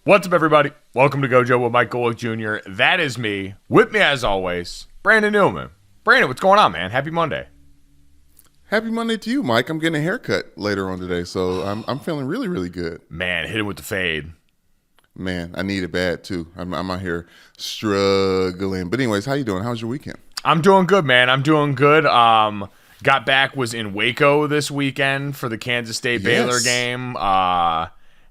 What's up, everybody? Welcome to Gojo with Mike Golick Jr. That is me. With me, as always, Brandon Newman. Brandon, what's going on, man? Happy Monday. Happy Monday to you, Mike. I'm getting a haircut later on today, so I'm feeling really, really good. Man, hit him with the fade. Man, I need it bad, too. I'm out here struggling. But anyways, how you doing? How was your weekend? I'm doing good, man. I'm doing good. Got back, was in Waco this weekend for the Kansas State Baylor game.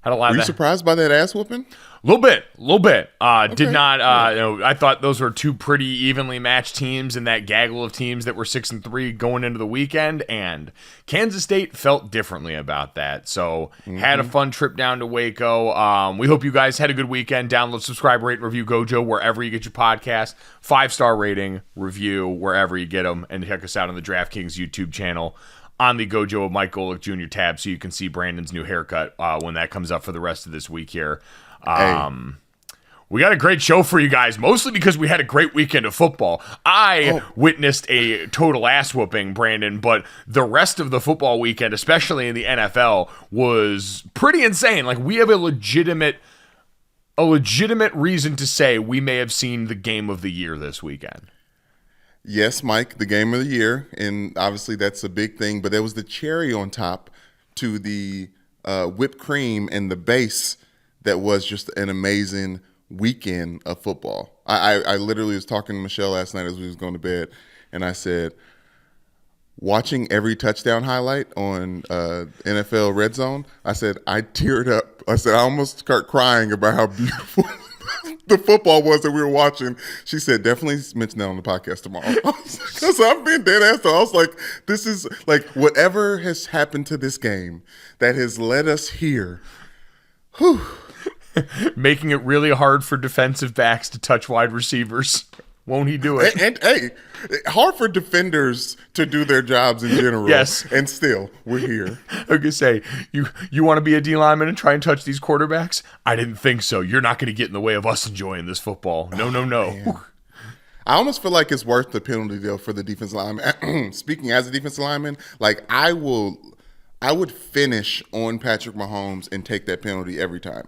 Had a lot Were you surprised by that ass whooping? A little bit. Did Okay. not. I thought those were two pretty evenly matched teams in that gaggle of teams that were 6-3 going into the weekend, and Kansas State felt differently about that. So had a fun trip down to Waco. We hope you guys had a good weekend. Download, subscribe, rate, and review Gojo wherever you get your podcast. 5-star rating, review wherever you get them, and check us out on the DraftKings YouTube channel on the Gojo of Mike Golick Jr. tab, so you can see Brandon's new haircut when that comes up for the rest of this week here. We got a great show for you guys, mostly because we had a great weekend of football. I witnessed a total ass whooping, Brandon, but the rest of the football weekend, especially in the NFL, was pretty insane. Like, we have a legitimate reason to say we may have seen the game of the year this weekend. Yes, Mike, the game of the year, and obviously that's a big thing, but there was the cherry on top to the whipped cream and the base that was just an amazing weekend of football. I literally was talking to Michelle last night as we was going to bed, and I said, watching every touchdown highlight on NFL RedZone, I said, I teared up. I said, I almost start crying about how beautiful the football was that we were watching. She said, definitely mention that on the podcast tomorrow. Because I'm being dead ass. I was like, this is like whatever has happened to this game that has led us here. Whew. Making it really hard for defensive backs to touch wide receivers. Won't he do it? And hey, hard for defenders to do their jobs in general. Yes. And still, we're here. I was gonna say, you want to be a D lineman and try and touch these quarterbacks? I didn't think so. You're not going to get in the way of us enjoying this football. No. Man. I almost feel like it's worth the penalty deal for the defensive lineman. Speaking as a defensive lineman, like I would finish on Patrick Mahomes and take that penalty every time.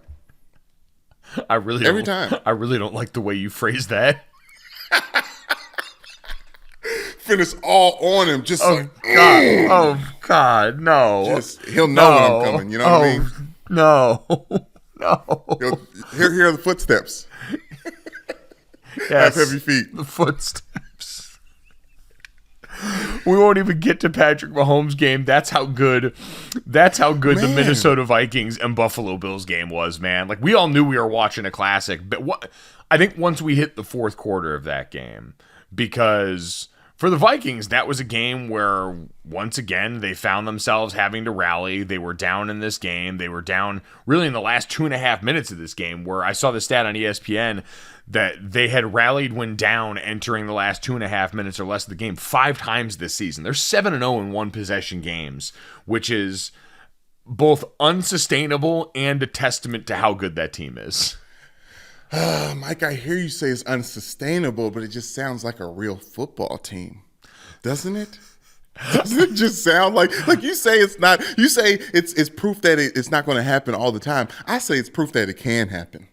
Every time. I really don't like the way you phrase that. Finish all on him, just God, no. Just he'll know when I'm coming. You know what I mean? No. He'll hear the footsteps. Yes, Have heavy feet. The footsteps. We won't even get to Patrick Mahomes' game. That's how good the Minnesota Vikings and Buffalo Bills game was, man. Like, we all knew we were watching a classic, but I think once we hit the fourth quarter of that game, because for the Vikings, that was a game where, once again, they found themselves having to rally. They were down in this game. They were down really in the last 2.5 minutes of this game, where I saw the stat on ESPN that they had rallied when down entering the last 2.5 minutes or less of the game 5 times this season. They're 7-0 in one-possession games, which is both unsustainable and a testament to how good that team is. Mike, I hear you say it's unsustainable, but it just sounds like a real football team, doesn't it? Doesn't it just sound like you say it's not? You say it's proof that it's not going to happen all the time. I say it's proof that it can happen.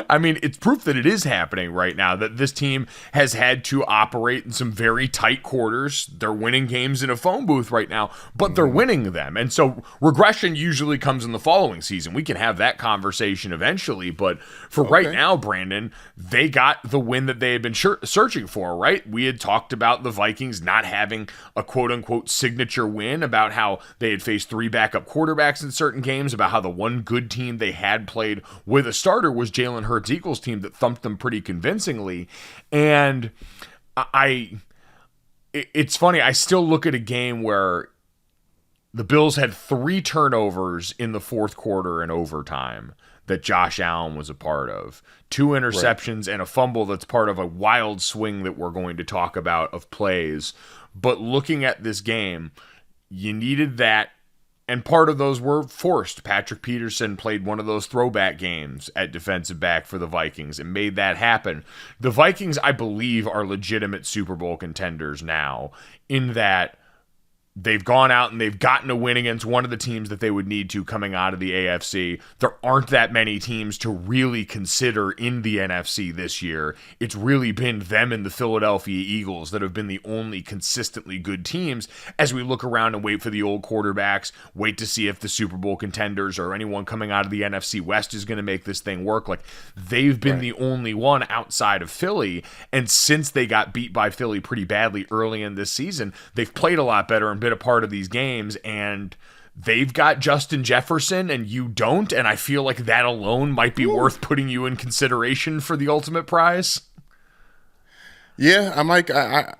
I mean, it's proof that it is happening right now, that this team has had to operate in some very tight quarters. They're winning games in a phone booth right now, but they're winning them. And so regression usually comes in the following season. We can have that conversation eventually, but for right now, Brandon, they got the win that they had been searching for, right? We had talked about the Vikings not having a quote-unquote signature win, about how they had faced 3 backup quarterbacks in certain games, about how the one good team they had played with a starter was Jalen Hurts' Eagles team that thumped them pretty convincingly. And it's funny, I still look at a game where the Bills had 3 turnovers in the fourth quarter and overtime that Josh Allen was a part of. 2 interceptions and a fumble that's part of a wild swing that we're going to talk about of plays. But looking at this game, you needed that. And part of those were forced. Patrick Peterson played one of those throwback games at defensive back for the Vikings and made that happen. The Vikings, I believe, are legitimate Super Bowl contenders now, in that they've gone out and they've gotten a win against one of the teams that they would need to coming out of the AFC. There aren't that many teams to really consider in the NFC this year. It's really been them and the Philadelphia Eagles that have been the only consistently good teams as we look around and wait for the old quarterbacks, wait to see if the Super Bowl contenders or anyone coming out of the NFC West is going to make this thing work. Like, they've been the only one outside of Philly, and since they got beat by Philly pretty badly early in this season, they've played a lot better and been a part of these games, and they've got Justin Jefferson and you don't, and I feel like that alone might be worth putting you in consideration for the ultimate prize. Yeah, I'm like, I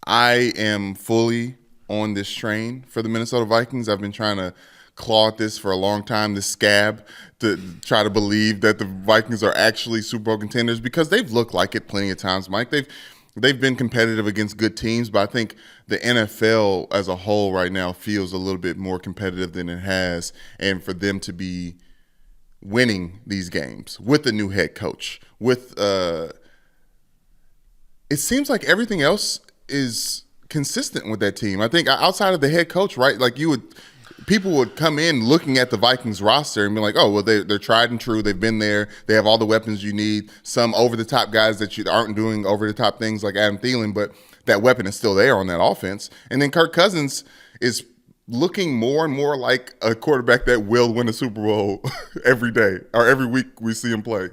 am fully on this train for the Minnesota Vikings. I've been trying to claw at this for a long time, this scab, to try to believe that the Vikings are actually Super Bowl contenders, because they've looked like it plenty of times, Mike. They've been competitive against good teams, but I think the NFL as a whole right now feels a little bit more competitive than it has. And for them to be winning these games with a new head coach, with it seems like everything else is consistent with that team. I think outside of the head coach, right? Like people would come in looking at the Vikings roster and be like, oh, well, they're tried and true. They've been there. They have all the weapons you need. Some over-the-top guys that aren't doing over-the-top things like Adam Thielen, but that weapon is still there on that offense. And then Kirk Cousins is looking more and more like a quarterback that will win a Super Bowl every day or every week we see him play.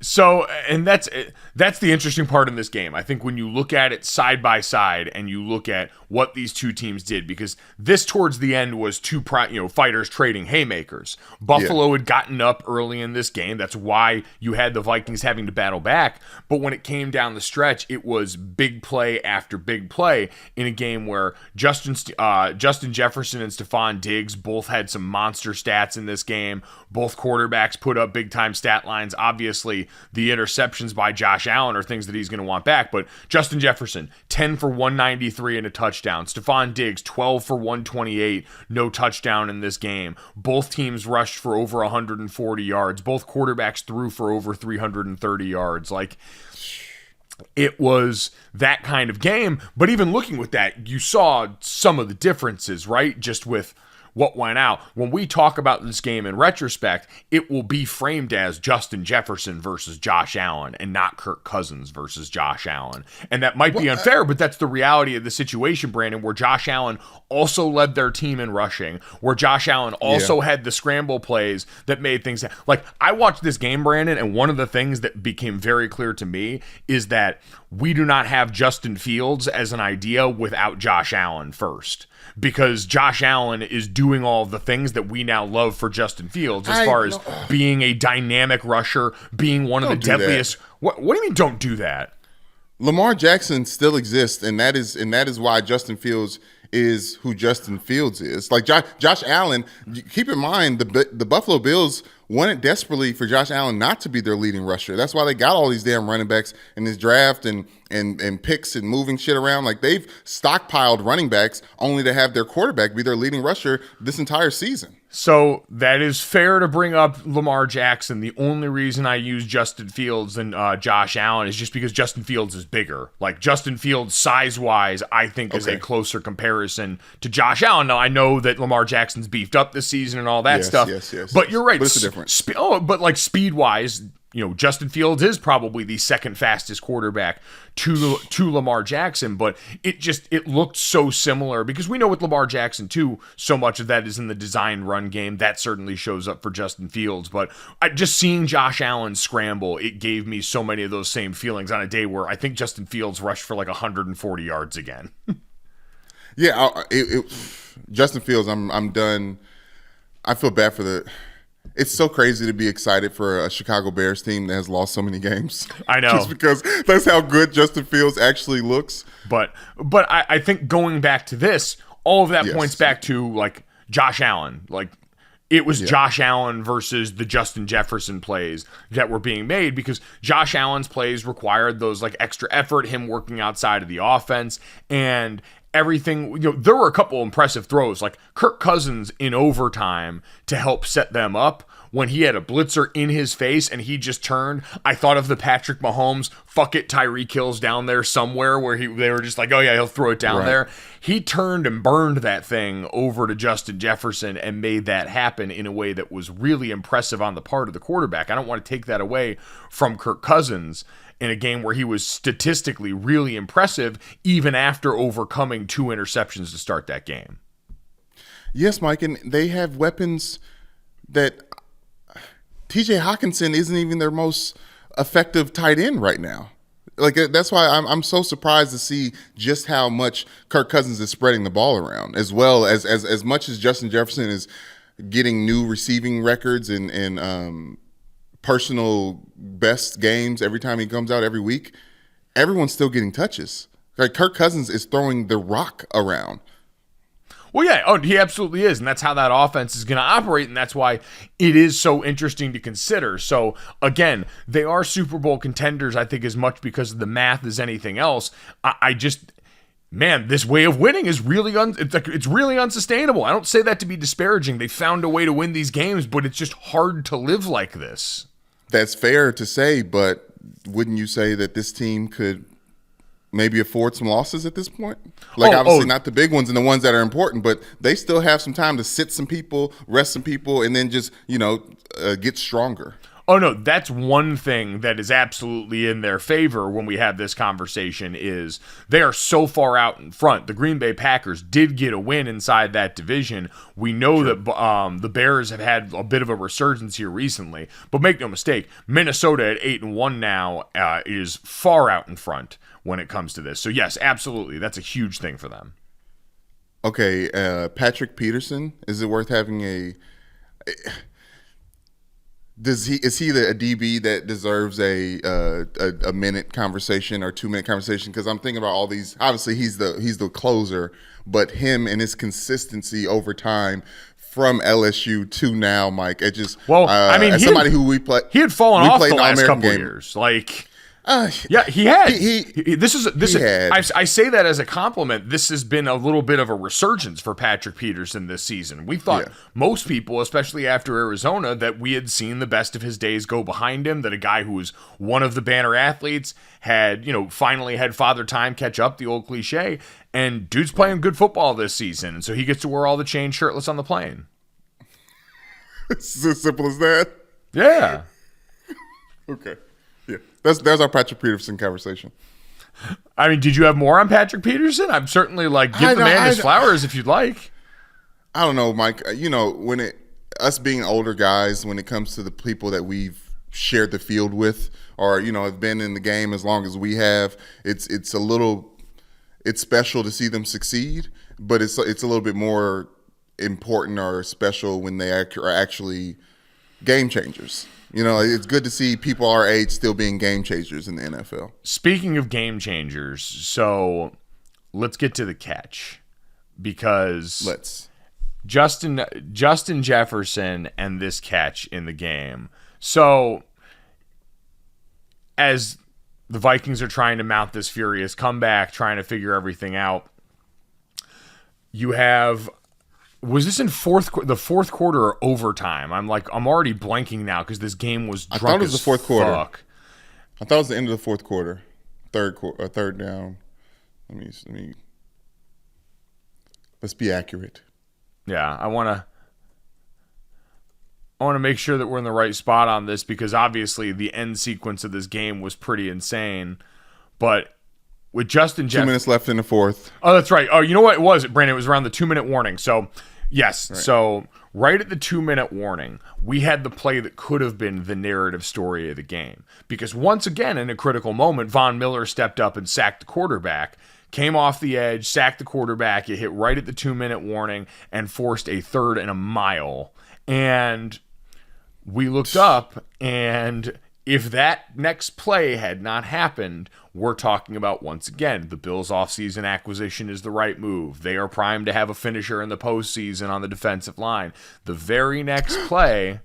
So, and that's the interesting part in this game. I think when you look at it side by side and you look at what these two teams did, because this towards the end was two fighters trading haymakers. Buffalo had gotten up early in this game. That's why you had the Vikings having to battle back. But when it came down the stretch, it was big play after big play in a game where Justin Jefferson and Stephon Diggs both had some monster stats in this game. Both quarterbacks put up big time stat lines. Obviously, the interceptions by Josh Allen are things that he's going to want back, but Justin Jefferson, 10 for 193 and a touchdown. Stephon Diggs, 12 for 128, no touchdown in this game. Both teams rushed for over 140 yards. Both quarterbacks threw for over 330 yards. Like, it was that kind of game, but even looking with that, you saw some of the differences, right? Just with what went out. When we talk about this game in retrospect, it will be framed as Justin Jefferson versus Josh Allen and not Kirk Cousins versus Josh Allen. And that might be unfair, but that's the reality of the situation, Brandon, where Josh Allen also led their team in rushing, where Josh Allen also had the scramble plays that made things like, I watched this game, Brandon, and one of the things that became very clear to me is that we do not have Justin Fields as an idea without Josh Allen first. Because Josh Allen is doing all of the things that we now love for Justin Fields as far as being a dynamic rusher, being one of the deadliest. What do you mean don't do that? Lamar Jackson still exists, and that is why Justin Fields is who Justin Fields is. Like Josh Allen, keep in mind the Buffalo Bills wanted desperately for Josh Allen not to be their leading rusher. That's why they got all these damn running backs in this draft and picks and moving shit around. Like, they've stockpiled running backs only to have their quarterback be their leading rusher this entire season. So that is fair to bring up Lamar Jackson. The only reason I use Justin Fields and Josh Allen is just because Justin Fields is bigger. Like, Justin Fields, size-wise, I think is a closer comparison to Josh Allen. Now, I know that Lamar Jackson's beefed up this season and all that stuff. Yes. But you're right. But it's a difference. But like speed-wise, Justin Fields is probably the second fastest quarterback to Lamar Jackson, but it looked so similar because we know with Lamar Jackson too, so much of that is in the design run game. That certainly shows up for Justin Fields, but just seeing Josh Allen scramble, it gave me so many of those same feelings on a day where I think Justin Fields rushed for like 140 yards again. Justin Fields, I'm done. I feel bad for it's so crazy to be excited for a Chicago Bears team that has lost so many games. I know. Just because that's how good Justin Fields actually looks. But I think going back to this, all of that points back to like Josh Allen. Like, it was Josh Allen versus the Justin Jefferson plays that were being made because Josh Allen's plays required those like extra effort, him working outside of the offense and everything. There were a couple impressive throws like Kirk Cousins in overtime to help set them up when he had a blitzer in his face and he just turned, I thought of the Patrick Mahomes, fuck it, Tyreek Hill's down there somewhere where they were just like, oh yeah, he'll throw it down there. He turned and burned that thing over to Justin Jefferson and made that happen in a way that was really impressive on the part of the quarterback. I don't want to take that away from Kirk Cousins in a game where he was statistically really impressive, even after overcoming 2 interceptions to start that game. Yes, Mike, and they have weapons that TJ Hawkinson isn't even their most effective tight end right now. Like, that's why I'm so surprised to see just how much Kirk Cousins is spreading the ball around, as well as much as Justin Jefferson is getting new receiving records and personal best games every time he comes out every week. Everyone's still getting touches. Like, Kirk Cousins is throwing the rock around. Well, yeah, he absolutely is, and that's how that offense is going to operate, and that's why it is so interesting to consider. So, again, they are Super Bowl contenders, I think, as much because of the math as anything else. Man, this way of winning is really it's really unsustainable. I don't say that to be disparaging. They found a way to win these games, but it's just hard to live like this. That's fair to say, but wouldn't you say that this team could maybe afford some losses at this point? Like, obviously not the big ones and the ones that are important, but they still have some time to sit some people, rest some people, and then just, get stronger. Oh, no, that's one thing that is absolutely in their favor when we have this conversation is they are so far out in front. The Green Bay Packers did get a win inside that division. We know that the Bears have had a bit of a resurgence here recently, but make no mistake, Minnesota at 8-1 now is far out in front when it comes to this. So, yes, absolutely, that's a huge thing for them. Okay, Patrick Peterson, is it worth having is he a DB that deserves a minute conversation or 2 minute conversation? Because I'm thinking about all these. Obviously, he's the closer, but him and his consistency over time from LSU to now, Mike. It just as somebody who we play, he had fallen off the last couple of years, like. Yeah, he had. I say that as a compliment. This has been a little bit of a resurgence for Patrick Peterson this season. We thought most people, especially after Arizona, that we had seen the best of his days go behind him, that a guy who was one of the banner athletes had, finally had father time catch up, the old cliche, and dude's playing good football this season, and so he gets to wear all the chains shirtless on the plane. It's as simple as that? Yeah. Okay. Yeah, there's our Patrick Peterson conversation. I mean, did you have more on Patrick Peterson? I'm certainly give the man his flowers if you'd like. I don't know, Mike. When us being older guys, when it comes to the people that we've shared the field with, or have been in the game as long as we have, it's special to see them succeed, but it's a little bit more important or special when they are actually game changers. It's good to see people our age still being game changers in the NFL. Speaking of game changers, so let's get to the catch, because Justin Jefferson and this catch in the game. So as the Vikings are trying to mount this furious comeback, trying to figure everything out, you have... Was this in the fourth quarter or overtime? I'm already blanking now because this game was drunk. I thought it was the fourth quarter. Fuck. I thought it was the end of the fourth quarter. Third down. Let's be accurate. Yeah, I want to make sure that we're in the right spot on this, because obviously the end sequence of this game was pretty insane. But with Justin Jefferson, 2 minutes left in the fourth. Oh, that's right. Oh, you know what it was, Brandon? It was around the 2-minute warning. So, yes. Right. So, right at the 2-minute warning, we had the play that could have been the narrative story of the game. Because once again, in a critical moment, Von Miller stepped up and sacked the quarterback, came off the edge, sacked the quarterback. It hit right at the 2-minute warning and forced a 3rd and a mile. And we looked up, and if that next play had not happened, we're talking about, once again, the Bills' offseason acquisition is the right move. They are primed to have a finisher in the postseason on the defensive line. The very next play,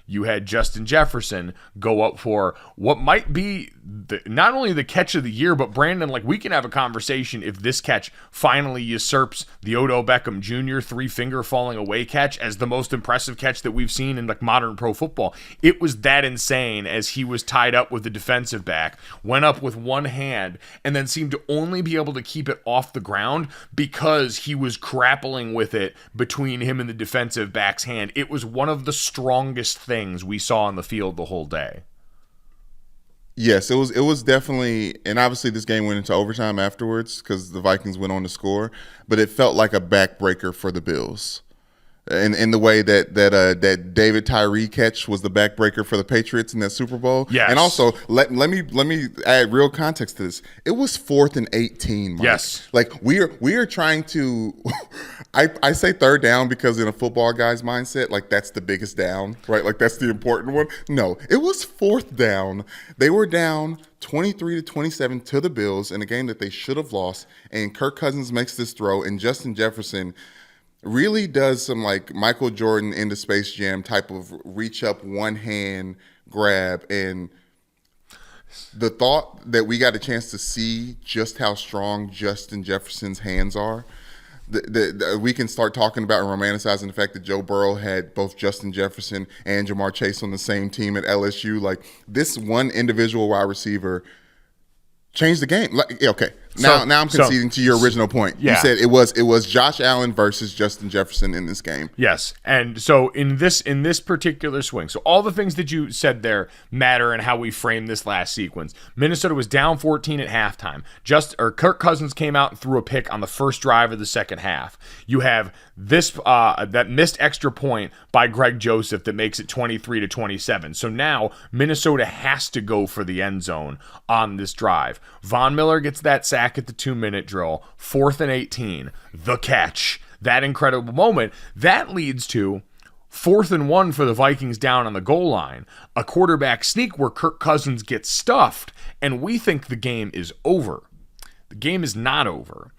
you had Justin Jefferson go up for what might be not only the catch of the year, but Brandon, like, we can have a conversation if this catch finally usurps the Odell Beckham Jr. 3-finger falling away catch as the most impressive catch that we've seen in like modern pro football. It was that insane as he was tied up with the defensive back, went up with one hand, and then seemed to only be able to keep it off the ground because he was grappling with it between him and the defensive back's hand. It was one of the strongest things we saw on the field the whole day. Yes, it was definitely, and obviously this game went into overtime afterwards because the Vikings went on to score, but it felt like a backbreaker for the Bills. In the way that David Tyree catch was the backbreaker for the Patriots in that Super Bowl. Yes. And also let me add real context to this. It was 4th and 18, Mike. Yes. Like we are trying to I say third down because in a football guy's mindset, like that's the biggest down, right? Like that's the important one. No, it was 4th down. They were down 23-27 to the Bills in a game that they should have lost, and Kirk Cousins makes this throw, and Justin Jefferson really does some like Michael Jordan into Space Jam type of reach up one hand grab. And the thought that we got a chance to see just how strong Justin Jefferson's hands are, we can start talking about and romanticizing the fact that Joe Burrow had both Justin Jefferson and Jamar Chase on the same team at LSU. Like this one individual wide receiver changed the game. Like, okay. Now I'm conceding to your original point. Yeah. You said it was Josh Allen versus Justin Jefferson in this game. Yes. And so in this particular swing, so all the things that you said there matter in how we frame this last sequence. Minnesota was down 14 at halftime. Kirk Cousins came out and threw a pick on the first drive of the second half. You have this that missed extra point by Greg Joseph that makes it 23-27. So now Minnesota has to go for the end zone on this drive. Von Miller gets that sack at the 2-minute drill, 4th and 18, the catch, that incredible moment. That leads to 4th and 1 for the Vikings down on the goal line, a quarterback sneak where Kirk Cousins gets stuffed, and we think the game is over. The game is not over.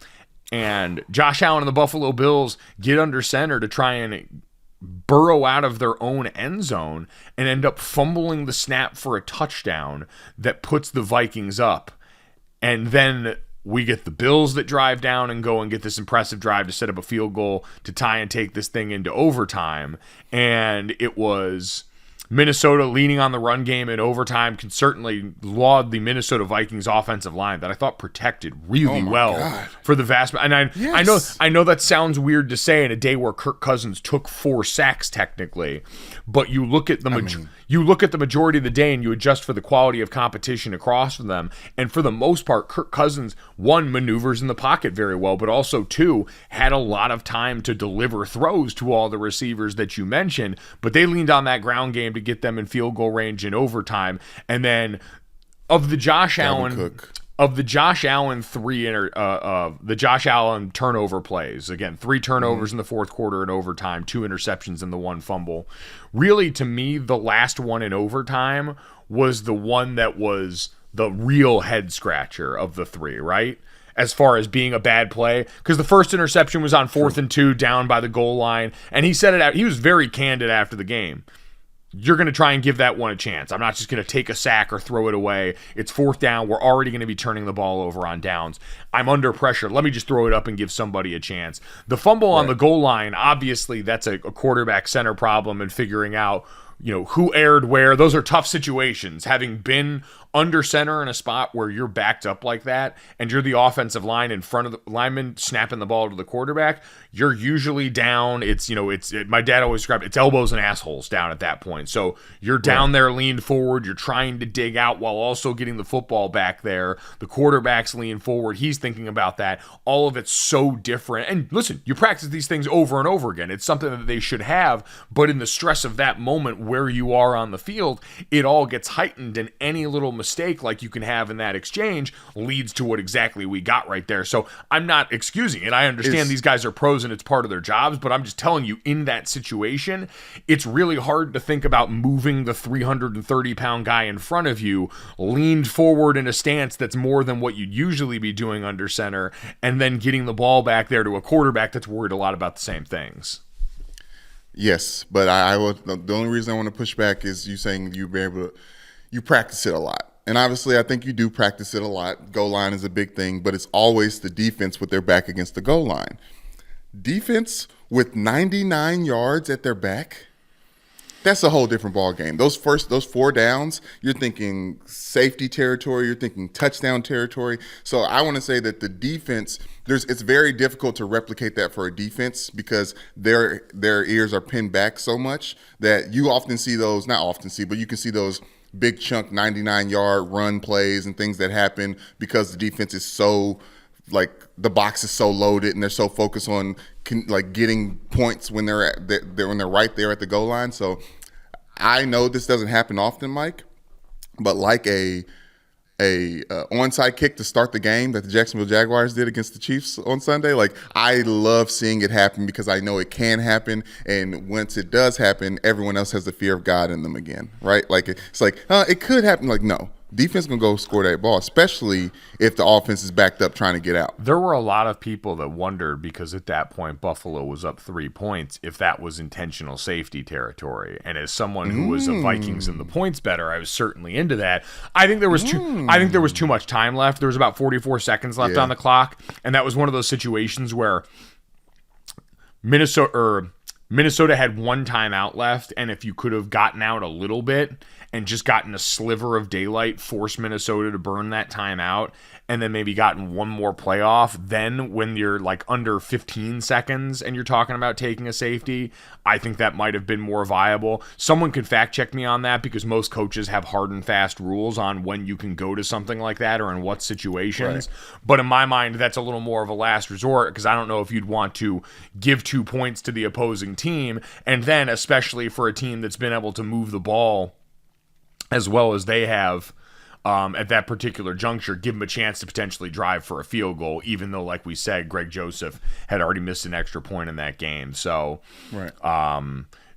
And Josh Allen and the Buffalo Bills get under center to try and burrow out of their own end zone and end up fumbling the snap for a touchdown that puts the Vikings up. And then we get the Bills that drive down and go and get this impressive drive to set up a field goal to tie and take this thing into overtime. And it was Minnesota leaning on the run game in overtime can certainly laud the Minnesota Vikings offensive line that I thought protected really well for the vast. And I know that sounds weird to say in a day where Kirk Cousins took 4 sacks technically, but you look at the majority of the day and you adjust for the quality of competition across from them. And for the most part, Kirk Cousins, 1, maneuvers in the pocket very well, but also 2, had a lot of time to deliver throws to all the receivers that you mentioned, but they leaned on that ground game to get them in field goal range in overtime. And then of the Josh Allen turnover plays, again, 3 turnovers in the fourth quarter in overtime, 2 interceptions and the 1 fumble. Really, to me, the last one in overtime was the one that was the real head scratcher of the 3, right? As far as being a bad play, because the first interception was on 4th and 2 down by the goal line, and he said it out. He was very candid after the game. You're going to try and give that one a chance. I'm not just going to take a sack or throw it away. It's 4th down. We're already going to be turning the ball over on downs. I'm under pressure. Let me just throw it up and give somebody a chance. The fumble on the goal line, obviously that's a quarterback center problem and figuring out, who aired where. Those are tough situations. Having been under center in a spot where you're backed up like that and you're the offensive line in front of the lineman snapping the ball to the quarterback, you're usually down. My dad always described it's elbows and assholes down at that point. So you're down there leaned forward. You're trying to dig out while also getting the football back there. The quarterback's leaned forward. He's thinking about that. All of it's so different. And listen, you practice these things over and over again. It's something that they should have, but in the stress of that moment where you are on the field, it all gets heightened, and any little mistake like you can have in that exchange leads to what exactly we got right there. So I'm not excusing it. I understand these guys are pros and it's part of their jobs, but I'm just telling you, in that situation, it's really hard to think about moving the 330-pound guy in front of you, leaned forward in a stance that's more than what you'd usually be doing under center, and then getting the ball back there to a quarterback that's worried a lot about the same things. Yes, but I will. The only reason I want to push back is you saying you practice it a lot, and obviously I think you do practice it a lot. Goal line is a big thing, but it's always the defense with their back against the goal line. Defense with 99 yards at their back. That's a whole different ball game. Those 4 downs, you're thinking safety territory, you're thinking touchdown territory. So I want to say that the defense, it's very difficult to replicate that for a defense because their ears are pinned back so much that you often see those, not often see, but you can see those big chunk 99-yard run plays and things that happen because the defense is so, like, the box is so loaded and they're so focused on getting points when they're right there at the goal line. So I know this doesn't happen often, Mike, but like a onside kick to start the game that the Jacksonville Jaguars did against the Chiefs on Sunday, like, I love seeing it happen because I know it can happen, and once it does happen, everyone else has the fear of God in them again, right? Like, it's like, it could happen. Like, no. Defense gonna go score that ball, especially if the offense is backed up trying to get out. There were a lot of people that wondered, because at that point Buffalo was up 3 points, if that was intentional safety territory. And as someone who was a Vikings in the points better, I was certainly into that. I think there was too much time left. There was about 44 seconds left on the clock, and that was one of those situations where Minnesota had 1 timeout left, and if you could have gotten out a little bit and just gotten a sliver of daylight, forced Minnesota to burn that timeout, and then maybe gotten 1 more playoff, then when you're like under 15 seconds and you're talking about taking a safety, I think that might have been more viable. Someone could fact check me on that because most coaches have hard and fast rules on when you can go to something like that or in what situations. Right. But in my mind, that's a little more of a last resort because I don't know if you'd want to give 2 points to the opposing team, and then especially for a team that's been able to move the ball as well as they have at that particular juncture, give them a chance to potentially drive for a field goal, even though, like we said, Greg Joseph had already missed an extra point in that game. So,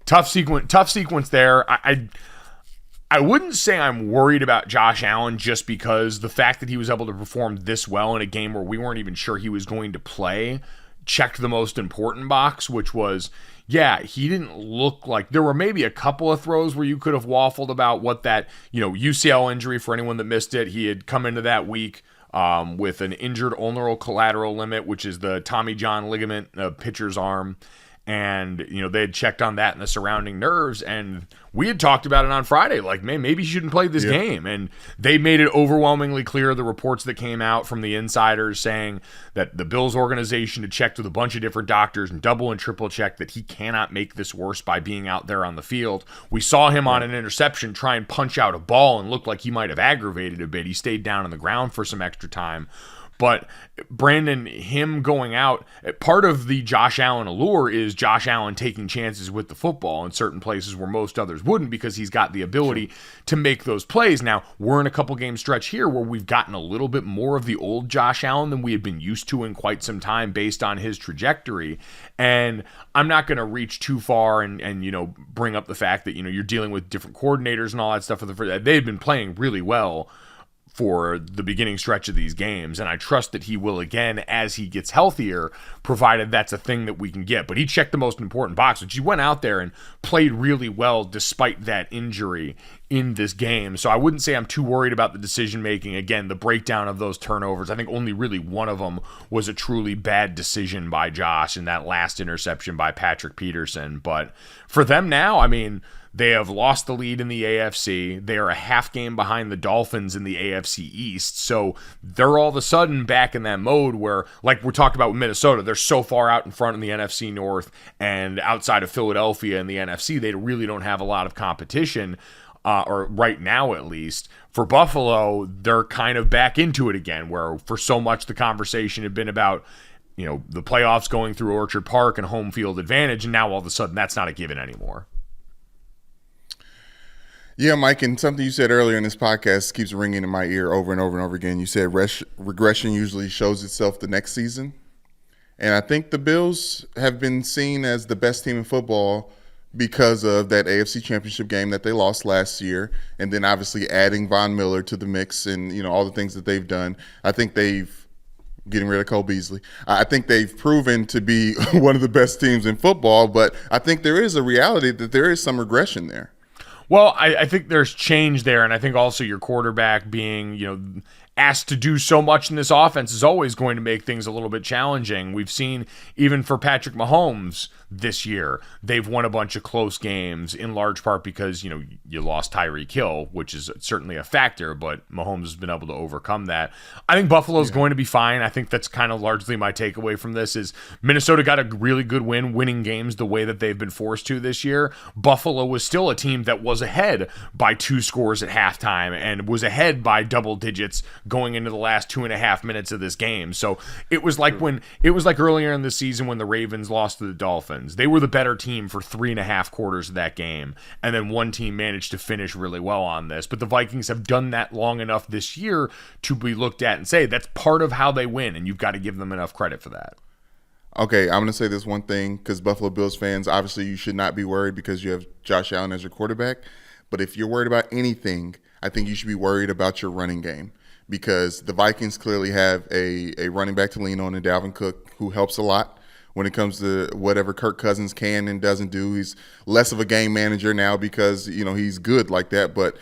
tough sequence there. I wouldn't say I'm worried about Josh Allen just because the fact that he was able to perform this well in a game where we weren't even sure he was going to play checked the most important box, which was, he didn't look like, there were maybe a couple of throws where you could have waffled about what that, UCL injury, for anyone that missed it. He had come into that week with an injured ulnar collateral limit, which is the Tommy John ligament, pitcher's arm. And, they had checked on that and the surrounding nerves. And we had talked about it on Friday. Like, man, maybe he shouldn't play this game. And they made it overwhelmingly clear, the reports that came out from the insiders saying that the Bills organization had checked with a bunch of different doctors and double and triple checked that he cannot make this worse by being out there on the field. We saw him on an interception try and punch out a ball and looked like he might have aggravated a bit. He stayed down on the ground for some extra time. But Brandon, him going out, part of the Josh Allen allure is Josh Allen taking chances with the football in certain places where most others wouldn't, because he's got the ability to make those plays. Now, we're in a couple game stretch here where we've gotten a little bit more of the old Josh Allen than we had been used to in quite some time based on his trajectory. And I'm not going to reach too far and bring up the fact that, you're dealing with different coordinators and all that stuff. They've been playing really well for the beginning stretch of these games, and I trust that he will again as he gets healthier, provided that's a thing that we can get. But he checked the most important box, which he went out there and played really well despite that injury in this game. So I wouldn't say I'm too worried about the decision making. Again, the breakdown of those turnovers, I think only really one of them was a truly bad decision by Josh, and that last interception by Patrick Peterson. But for them now, I mean, they have lost the lead in the AFC. They are a half game behind the Dolphins in the AFC East. So they're all of a sudden back in that mode where, like we're talking about with Minnesota, they're so far out in front in the NFC North, and outside of Philadelphia in the NFC, they really don't have a lot of competition, or right now at least. For Buffalo, they're kind of back into it again, where for so much the conversation had been about, the playoffs going through Orchard Park and home field advantage, and now all of a sudden that's not a given anymore. Yeah, Mike, and something you said earlier in this podcast keeps ringing in my ear over and over and over again. You said regression usually shows itself the next season. And I think the Bills have been seen as the best team in football because of that AFC Championship game that they lost last year, and then obviously adding Von Miller to the mix and, all the things that they've done. I think they've getting rid of Cole Beasley. I think they've proven to be one of the best teams in football, but I think there is a reality that there is some regression there. Well, I think there's change there, and I think also your quarterback being, asked to do so much in this offense is always going to make things a little bit challenging. We've seen, even for Patrick Mahomes this year, they've won a bunch of close games, in large part because, you lost Tyreek Hill, which is certainly a factor, but Mahomes has been able to overcome that. I think Buffalo's going to be fine. I think that's kind of largely my takeaway from this is Minnesota got a really good win, winning games the way that they've been forced to this year. Buffalo was still a team that was ahead by 2 scores at halftime and was ahead by double digits going into the last 2.5 minutes of this game. So it was like earlier in the season when the Ravens lost to the Dolphins. They were the better team for 3.5 quarters of that game, and then one team managed to finish really well on this. But the Vikings have done that long enough this year to be looked at and say that's part of how they win, and you've got to give them enough credit for that. Okay, I'm going to say this one thing because Buffalo Bills fans, obviously you should not be worried because you have Josh Allen as your quarterback. But if you're worried about anything, I think you should be worried about your running game. Because the Vikings clearly have a running back to lean on in Dalvin Cook, who helps a lot when it comes to whatever Kirk Cousins can and doesn't do. He's less of a game manager now because, he's good like that. But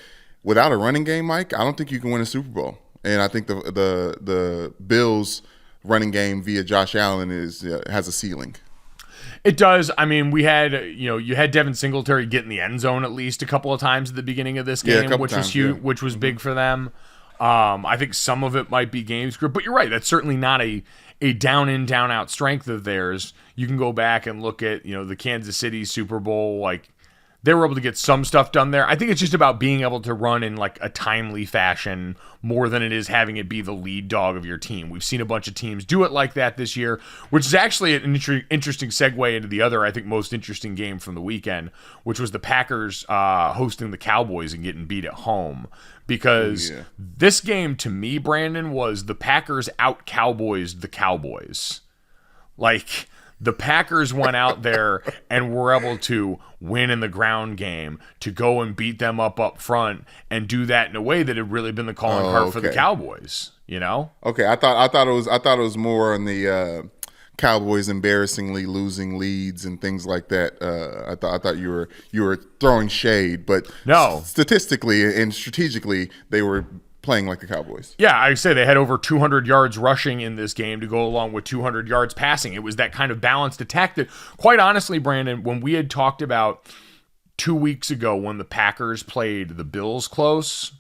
without a running game, Mike, I don't think you can win a Super Bowl. And I think the Bills' running game via Josh Allen has a ceiling. It does. I mean, we had, you had Devin Singletary get in the end zone at least a couple of times at the beginning of this game, which was huge, which was big for them. I think some of it might be game script, but you're right. That's certainly not a down in, down out strength of theirs. You can go back and look at, the Kansas City Super Bowl. Like, they were able to get some stuff done there. I think it's just about being able to run in like a timely fashion more than it is having it be the lead dog of your team. We've seen a bunch of teams do it like that this year, which is actually an interesting segue into the other, I think, most interesting game from the weekend, which was the Packers hosting the Cowboys and getting beat at home. Because this game, to me, Brandon, was the Packers out-Cowboys the Cowboys. Like, the Packers went out there and were able to win in the ground game, to go and beat them up front, and do that in a way that had really been the calling card for the Cowboys. Okay, I thought it was more on the Cowboys embarrassingly losing leads and things like that. I thought you were throwing shade, but no, statistically and strategically, they were playing like the Cowboys. Yeah, I say they had over 200 yards rushing in this game to go along with 200 yards passing. It was that kind of balanced attack that, quite honestly, Brandon, when we had talked about 2 weeks ago when the Packers played the Bills close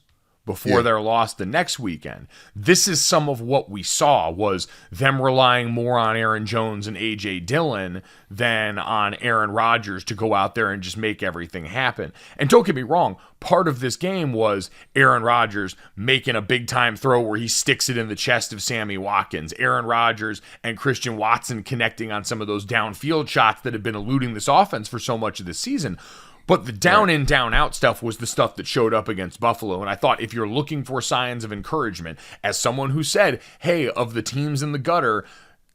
before their loss the next weekend, this is some of what we saw was them relying more on Aaron Jones and A.J. Dillon than on Aaron Rodgers to go out there and just make everything happen. And don't get me wrong, part of this game was Aaron Rodgers making a big-time throw where he sticks it in the chest of Sammy Watkins, Aaron Rodgers and Christian Watson connecting on some of those downfield shots that have been eluding this offense for so much of this season. But the down in, down out stuff was the stuff that showed up against Buffalo. And I thought if you're looking for signs of encouragement, as someone who said, hey, of the teams in the gutter,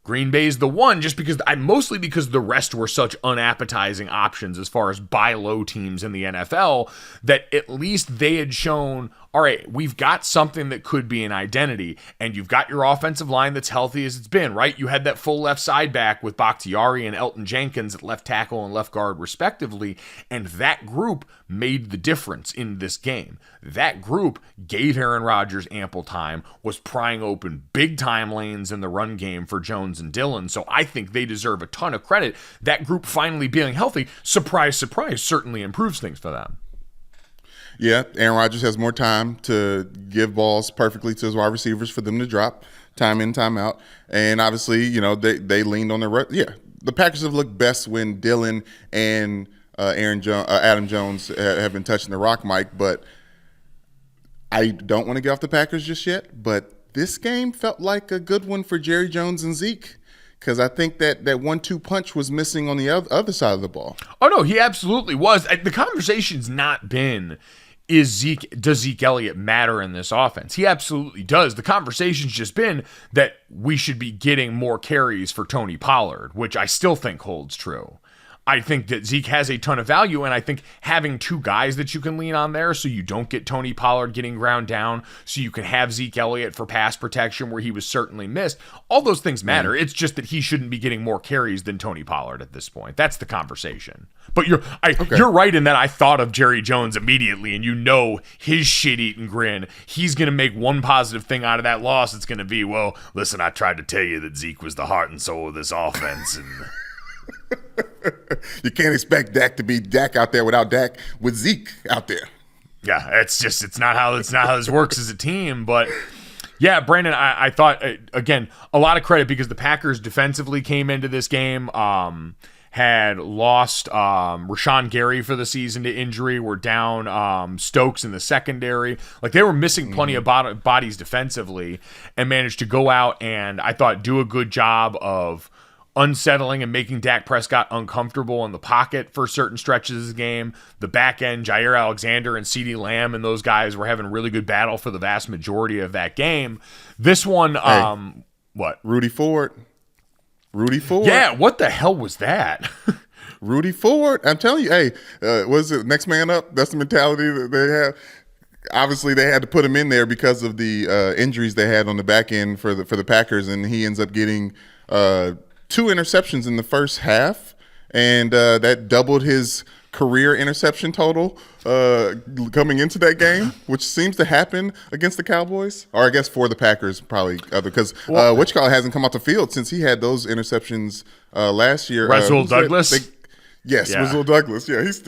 Green Bay's the one, just because mostly because the rest were such unappetizing options as far as buy low teams in the NFL, that at least they had shown, all right, we've got something that could be an identity, and you've got your offensive line that's healthy as it's been, right? You had that full left side back with Bakhtiari and Elton Jenkins at left tackle and left guard respectively, and that group made the difference in this game. That group gave Aaron Rodgers ample time, was prying open big time lanes in the run game for Jones and Dillon, so I think they deserve a ton of credit. That group finally being healthy, surprise, surprise, certainly improves things for them. Yeah, Aaron Rodgers has more time to give balls perfectly to his wide receivers for them to drop time in, time out. And obviously, they leaned on their the Packers have looked best when Dillon and Adam Jones have been touching the rock, Mike. But I don't want to get off the Packers just yet. But this game felt like a good one for Jerry Jones and Zeke, because I think that 1-2 punch was missing on the other side of the ball. Oh, no, he absolutely was. The conversation's not been, does Zeke Elliott matter in this offense? He absolutely does. The conversation's just been that we should be getting more carries for Tony Pollard, which I still think holds true. I think that Zeke has a ton of value, and I think having two guys that you can lean on there so you don't get Tony Pollard getting ground down, so you can have Zeke Elliott for pass protection where he was certainly missed, all those things matter. It's just that he shouldn't be getting more carries than Tony Pollard at this point. That's the conversation. But you're right in that I thought of Jerry Jones immediately, and his shit-eating grin. He's going to make one positive thing out of that loss. It's going to be, well, listen, I tried to tell you that Zeke was the heart and soul of this offense, and... You can't expect Dak to be Dak out there without Dak with Zeke out there. Yeah, it's not how this works as a team. But yeah, Brandon, I thought again a lot of credit because the Packers defensively came into this game. Had lost Rashawn Gary for the season to injury. Were down Stokes in the secondary. Like they were missing plenty of bodies defensively, and managed to go out and I thought do a good job of unsettling and making Dak Prescott uncomfortable in the pocket for certain stretches of the game. The back end, Jair Alexander and CeeDee Lamb and those guys were having a really good battle for the vast majority of that game. This one, what? Rudy Ford. Yeah, what the hell was that? Rudy Ford. I'm telling you, hey, was it next man up? That's the mentality that they have. Obviously, they had to put him in there because of the injuries they had on the back end for the Packers, and he ends up getting 2 interceptions in the first half, and that doubled his career interception total coming into that game, which seems to happen against the Cowboys, or I guess for the Packers probably, because Witchcall hasn't come off the field since he had those interceptions last year. Rasul Douglas? Yes, yeah. Rasul Douglas. Yeah, he's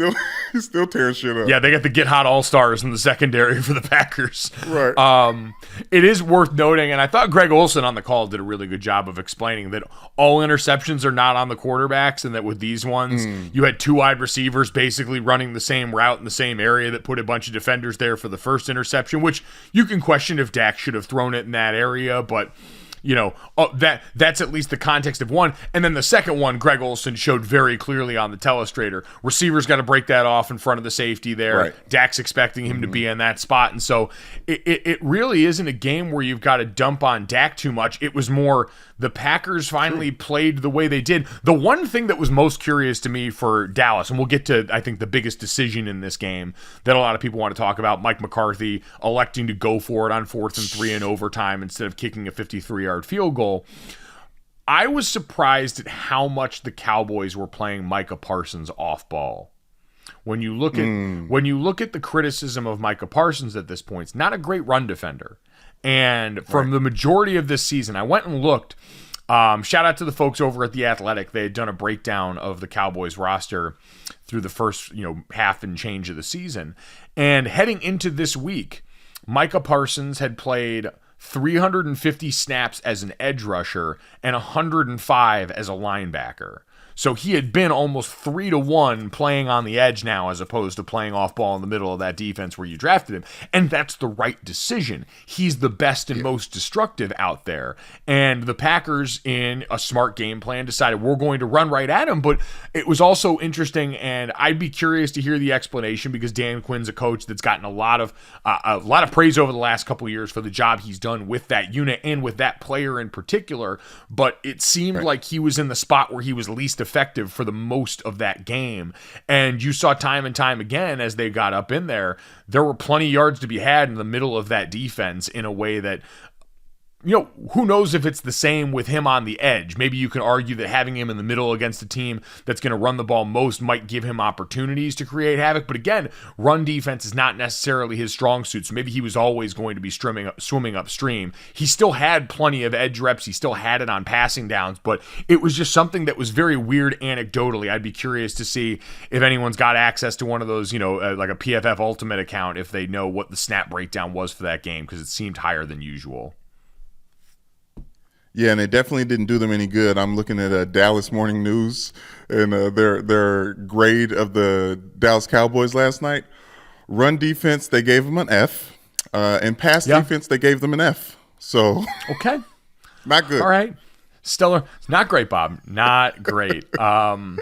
still tearing shit up. Yeah, they got the Get Hot All-Stars in the secondary for the Packers. Right. It is worth noting, and I thought Greg Olsen on the call did a really good job of explaining that all interceptions are not on the quarterbacks, and that with these ones, you had 2 wide receivers basically running the same route in the same area that put a bunch of defenders there for the first interception, which you can question if Dak should have thrown it in that area, but... that's at least the context of one. And then the second one, Greg Olsen showed very clearly on the telestrator. Receivers got to break that off in front of the safety there. Right. Dak's expecting him to be in that spot. And so it really isn't a game where you've got to dump on Dak too much. It was more the Packers finally played the way they did. The one thing that was most curious to me for Dallas, and we'll get to, I think, the biggest decision in this game that a lot of people want to talk about, Mike McCarthy electing to go for it on 4th and 3 in overtime instead of kicking a 53-yard field goal. I was surprised at how much the Cowboys were playing Micah Parsons off ball. When you look at the criticism of Micah Parsons at this point, it's not a great run defender. And from the majority of this season, I went and looked. Shout out to the folks over at The Athletic. They had done a breakdown of the Cowboys roster through the first, half and change of the season. And heading into this week, Micah Parsons had played 350 snaps as an edge rusher and 105 as a linebacker. So he had been almost 3-to-1 playing on the edge now as opposed to playing off ball in the middle of that defense where you drafted him. And that's the right decision. He's the best and most destructive out there. And the Packers, in a smart game plan, decided we're going to run right at him. But it was also interesting, and I'd be curious to hear the explanation because Dan Quinn's a coach that's gotten a lot of praise over the last couple of years for the job he's done with that unit and with that player in particular. But it seemed like he was in the spot where he was least effective for the most of that game. And you saw time and time again as they got up in there were plenty of yards to be had in the middle of that defense in a way that, who knows if it's the same with him on the edge. Maybe you can argue that having him in the middle against a team that's going to run the ball most might give him opportunities to create havoc. But again, run defense is not necessarily his strong suit. So maybe he was always going to be swimming upstream. He still had plenty of edge reps. He still had it on passing downs, but it was just something that was very weird anecdotally. I'd be curious to see if anyone's got access to one of those, like a PFF Ultimate account, if they know what the snap breakdown was for that game, because it seemed higher than usual. Yeah, and it definitely didn't do them any good. I'm looking at Dallas Morning News and their grade of the Dallas Cowboys last night. Run defense, they gave them an F, and pass defense, they gave them an F. So okay, not good. All right, stellar. Not great, Bob. Not great. Brandon,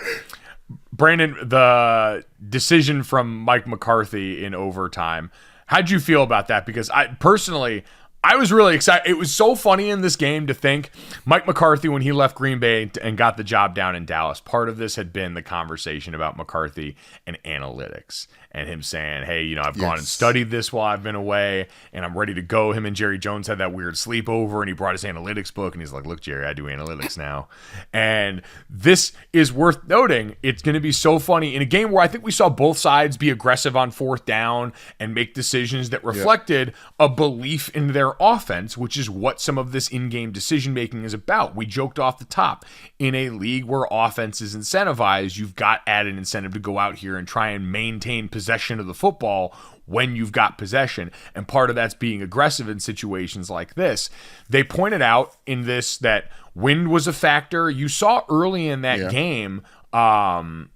the decision from Mike McCarthy in overtime. How'd you feel about that? Because I personally, I was really excited. It was so funny in this game to think Mike McCarthy, when he left Green Bay and got the job down in Dallas, part of this had been the conversation about McCarthy and analytics and him saying, hey, I've gone and studied this while I've been away and I'm ready to go. Him and Jerry Jones had that weird sleepover and he brought his analytics book and he's like, look, Jerry, I do analytics now. And this is worth noting. It's going to be so funny in a game where I think we saw both sides be aggressive on fourth down and make decisions that reflected a belief in their offense, which is what some of this in-game decision-making is about. We joked off the top. In a league where offense is incentivized, you've got added incentive to go out here and try and maintain possession of the football when you've got possession. And part of that's being aggressive in situations like this. They pointed out in this that wind was a factor. You saw early in that game, the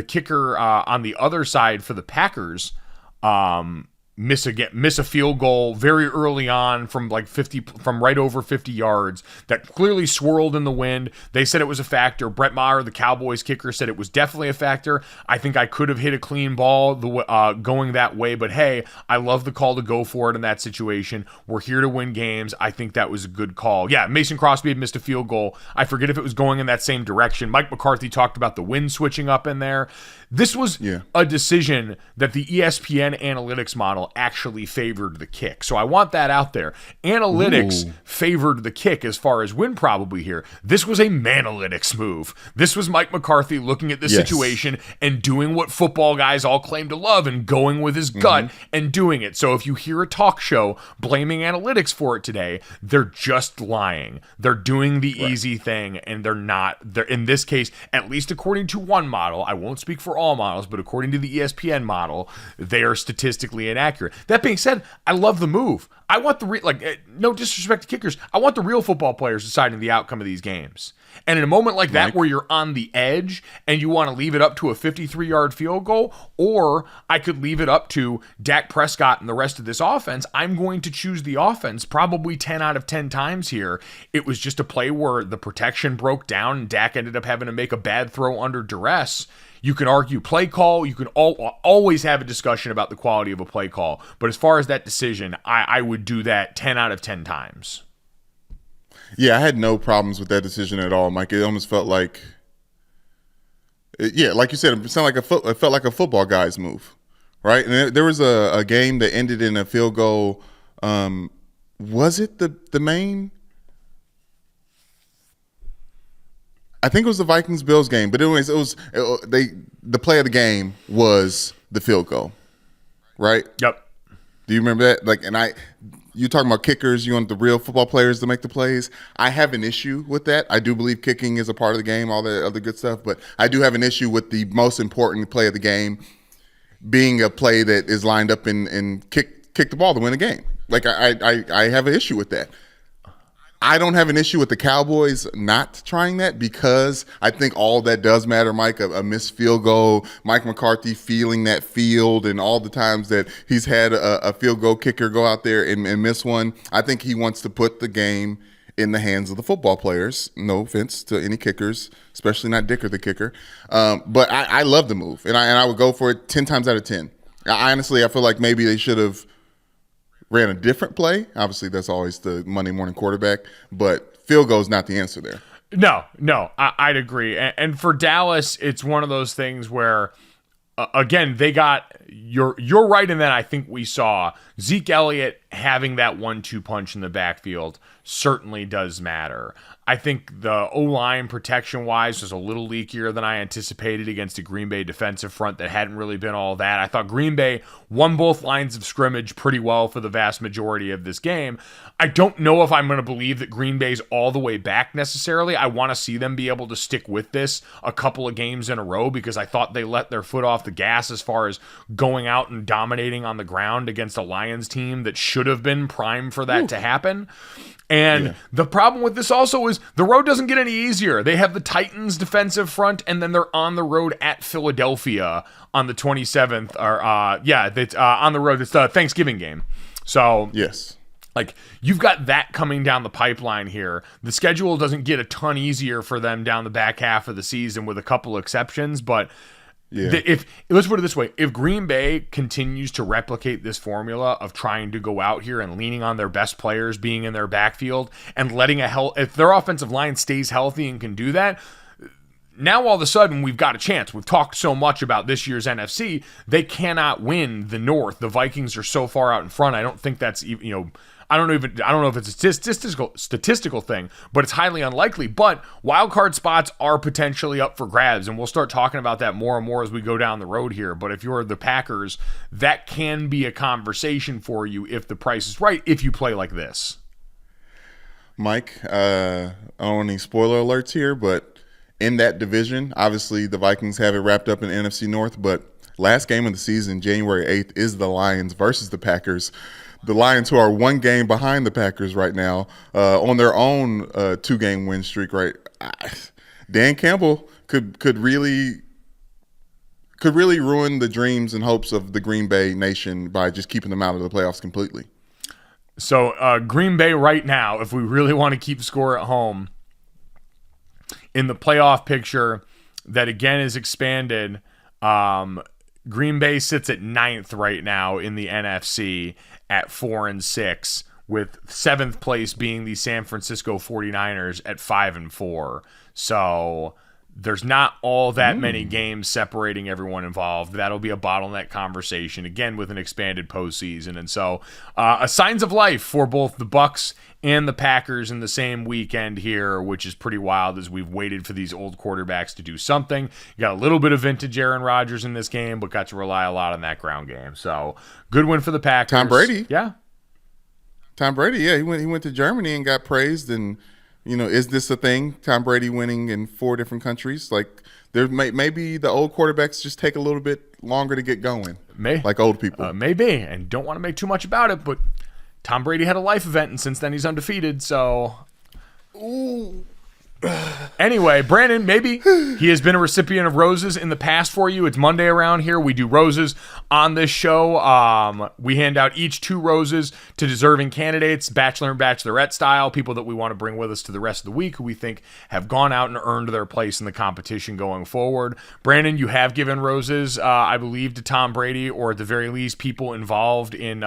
kicker on the other side for the Packers, miss a field goal very early on from right over 50 yards that clearly swirled in the wind. They said it was a factor. Brett Maher, the Cowboys kicker, said it was definitely a factor. I think I could have hit a clean ball going that way, but hey, I love the call to go for it in that situation. We're here to win games. I think that was a good call. Yeah, Mason Crosby had missed a field goal. I forget if it was going in that same direction. Mike McCarthy talked about the wind switching up in there. This was a decision that the ESPN analytics model actually favored the kick. So I want that out there. Analytics favored the kick as far as win probably here. This was a manalytics move. This was Mike McCarthy looking at the situation and doing what football guys all claim to love and going with his gut and doing it. So if you hear a talk show blaming analytics for it today, they're just lying. They're doing the easy thing and they're not. They're, in this case, at least according to one model, I won't speak for all models, but according to the ESPN model, they are statistically inaccurate. That being said, I love the move. I want no disrespect to kickers, I want the real football players deciding the outcome of these games. And in a moment like that where you're on the edge and you want to leave it up to a 53-yard field goal, or I could leave it up to Dak Prescott and the rest of this offense, I'm going to choose the offense probably 10 out of 10 times here. It was just a play where the protection broke down and Dak ended up having to make a bad throw under duress. You can argue play call. You can always have a discussion about the quality of a play call. But as far as that decision, I would do that 10 out of 10 times. Yeah, I had no problems with that decision at all, Mike. It almost felt like, like you said, it felt like a football guy's move, right? And there was a game that ended in a field goal. Was it the main? I think it was the Vikings-Bills game, but anyways, the play of the game was the field goal, right? Yep. Do you remember that? You talking about kickers, you want the real football players to make the plays. I have an issue with that. I do believe kicking is a part of the game, all the other good stuff, but I do have an issue with the most important play of the game being a play that is lined up and kick the ball to win a game. I have an issue with that. I don't have an issue with the Cowboys not trying that because I think all that does matter, Mike. A missed field goal, Mike McCarthy feeling that field, and all the times that he's had a field goal kicker go out there and miss one. I think he wants to put the game in the hands of the football players. No offense to any kickers, especially not Dicker the kicker. But I love the move, and I would go for it 10 times out of 10. I feel like maybe they should have ran a different play. Obviously, that's always the Monday morning quarterback, but field goal is not the answer there. No, I'd agree. And for Dallas, it's one of those things where, again, they got you're right in that. I think we saw Zeke Elliott having that 1-2 punch in the backfield certainly does matter. I think the O-line protection-wise was a little leakier than I anticipated against a Green Bay defensive front that hadn't really been all that. I thought Green Bay won both lines of scrimmage pretty well for the vast majority of this game. I don't know if I'm going to believe that Green Bay's all the way back necessarily. I want to see them be able to stick with this a couple of games in a row because I thought they let their foot off the gas as far as going out and dominating on the ground against a Lions team that should have been primed for that to happen. And the problem with this also is the road doesn't get any easier. They have the Titans defensive front, and then they're on the road at Philadelphia on the 27th. On the road. It's the Thanksgiving game. So yes, you've got that coming down the pipeline here. The schedule doesn't get a ton easier for them down the back half of the season with a couple exceptions, but Yeah. If let's put it this way, if Green Bay continues to replicate this formula of trying to go out here and leaning on their best players being in their backfield and letting if their offensive line stays healthy and can do that, now all of a sudden we've got a chance. We've talked so much about this year's NFC. They cannot win the North. The Vikings are so far out in front. I don't think that's even, I don't know if it's a statistical thing, but it's highly unlikely. But wild card spots are potentially up for grabs, and we'll start talking about that more and more as we go down the road here. But if you're the Packers, that can be a conversation for you if the price is right, if you play like this. Mike, I don't want any spoiler alerts here, but in that division, obviously the Vikings have it wrapped up in NFC North, but last game of the season, January 8th, is the Lions versus the Packers. The Lions, who are one game behind the Packers right now, on their own 2-game win streak, right? Dan Campbell could really ruin the dreams and hopes of the Green Bay Nation by just keeping them out of the playoffs completely. So Green Bay right now, if we really want to keep score at home, in the playoff picture that again is expanded, Green Bay sits at 9th right now in the NFC at 4-6, with 7th place being the San Francisco 49ers at 5-4. So there's not all that many games separating everyone involved. That'll be a bottleneck conversation, again, with an expanded postseason. And so a signs of life for both the Bucs and the Packers in the same weekend here, which is pretty wild as we've waited for these old quarterbacks to do something. You got a little bit of vintage Aaron Rodgers in this game, but got to rely a lot on that ground game. So good win for the Packers. Tom Brady. Yeah. Tom Brady, yeah. He went to Germany and got praised. And, is this a thing? Tom Brady winning in 4 different countries? Like, there maybe the old quarterbacks just take a little bit longer to get going. Like old people. Maybe. And don't want to make too much about it, but Tom Brady had a life event, and since then he's undefeated, so... Ooh. Anyway, Brandon, maybe he has been a recipient of roses in the past for you. It's Monday around here. We do roses on this show. We hand out each 2 roses to deserving candidates, bachelor and bachelorette style, people that we want to bring with us to the rest of the week who we think have gone out and earned their place in the competition going forward. Brandon, you have given roses, I believe, to Tom Brady, or at the very least, people involved in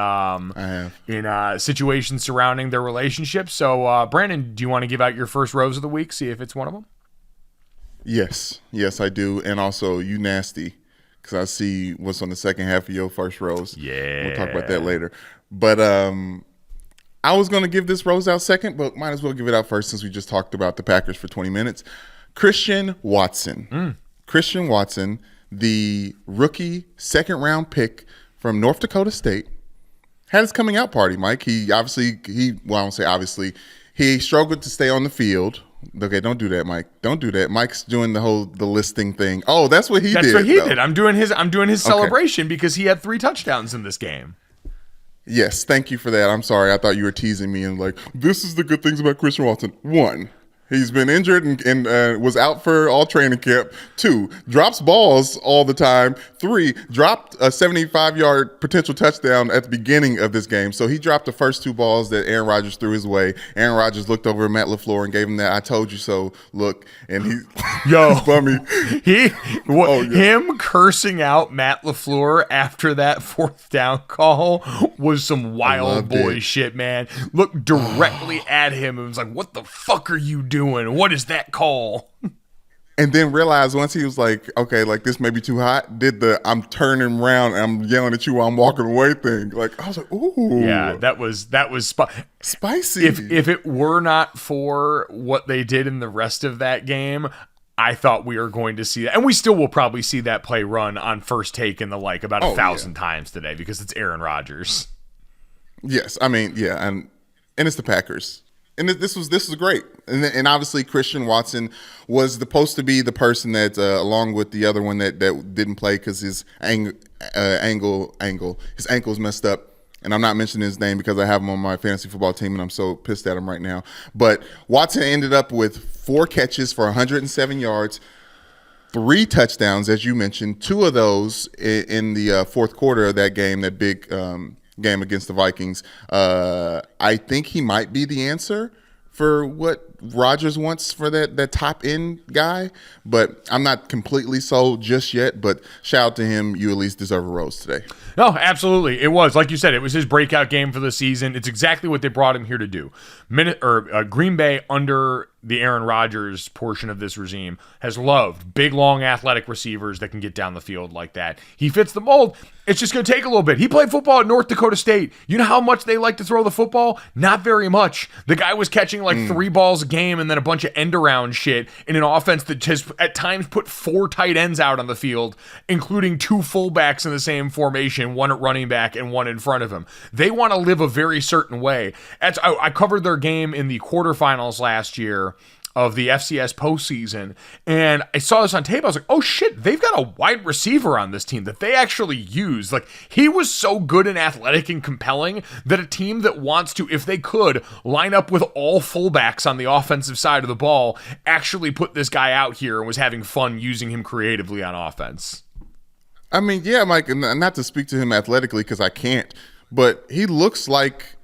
situations surrounding their relationship. So, Brandon, do you want to give out your first rose of the week? See if it's one of them. Yes, I do. And also, you nasty, because I see what's on the second half of your first rose. Yeah. We'll talk about that later. But I was going to give this rose out second, but might as well give it out first since we just talked about the Packers for 20 minutes. Christian Watson. Christian Watson, the rookie second-round pick from North Dakota State, had his coming out party, Mike. He struggled to stay on the field. Okay, don't do that, Mike. Don't do that. Mike's doing the listing thing. Oh, that's what he did. That's what he did. I'm doing his celebration because he had 3 touchdowns in this game. Yes, thank you for that. I'm sorry. I thought you were teasing me and like, this is the good things about Christian Watson. 1, he's been injured and was out for all training camp. 2, drops balls all the time. 3, dropped a 75-yard potential touchdown at the beginning of this game. So he dropped the first 2 balls that Aaron Rodgers threw his way. Aaron Rodgers looked over at Matt LaFleur and gave him that "I told you so" look, and he bummy. Him cursing out Matt LaFleur after that 4th down call was some wild boy shit, man. Looked directly at him and was like, "What the fuck are you doing? What is that call?" And then realized once he was like, okay, like this may be too hot, did the "I'm turning around and I'm yelling at you while I'm walking away" thing. Like, I was like, ooh. Yeah, that was spicy. If it were not for what they did in the rest of that game, I thought we were going to see that. And we still will probably see that play run on First Take and the like about 1,000 times today because it's Aaron Rodgers. Yes, I mean, yeah, and it's the Packers. And this was great. And obviously Christian Watson was supposed to be the person that, along with the other one that didn't play because his his ankle's messed up. And I'm not mentioning his name because I have him on my fantasy football team and I'm so pissed at him right now. But Watson ended up with 4 catches for 107 yards, 3 touchdowns, as you mentioned, 2 of those in the fourth quarter of that game, that big game against the Vikings. I think he might be the answer for what Rodgers wants for that top end guy, but I'm not completely sold just yet. But shout out to him. You at least deserve a rose today. No, absolutely. It was. Like you said, it was his breakout game for the season. It's exactly what they brought him here to do. Green Bay, under the Aaron Rodgers portion of this regime, has loved big, long, athletic receivers that can get down the field like that. He fits the mold. It's just going to take a little bit. He played football at North Dakota State. You know how much they like to throw the football? Not very much. The guy was catching like 3 balls a game and then a bunch of end-around shit in an offense that has at times put 4 tight ends out on the field, including 2 fullbacks in the same formation, one at running back and one in front of him. They want to live a very certain way. I covered their game in the quarterfinals last year of the FCS postseason, and I saw this on tape. I was like, oh shit, they've got a wide receiver on this team that they actually use. Like, he was so good and athletic and compelling that a team that wants to, if they could, line up with all fullbacks on the offensive side of the ball, actually put this guy out here and was having fun using him creatively on offense. I mean, yeah, Mike, and not to speak to him athletically because I can't, but he looks like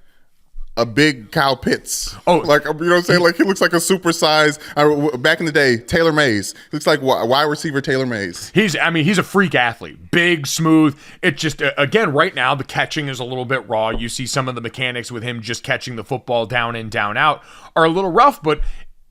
a big Kyle Pitts. Oh, like, you know what I'm saying? Like, he looks like a supersized, back in the day, Taylor Mays. Looks like wide receiver Taylor Mays. He's a freak athlete. Big, smooth. It just, again, right now, the catching is a little bit raw. You see some of the mechanics with him just catching the football down in, down out are a little rough, but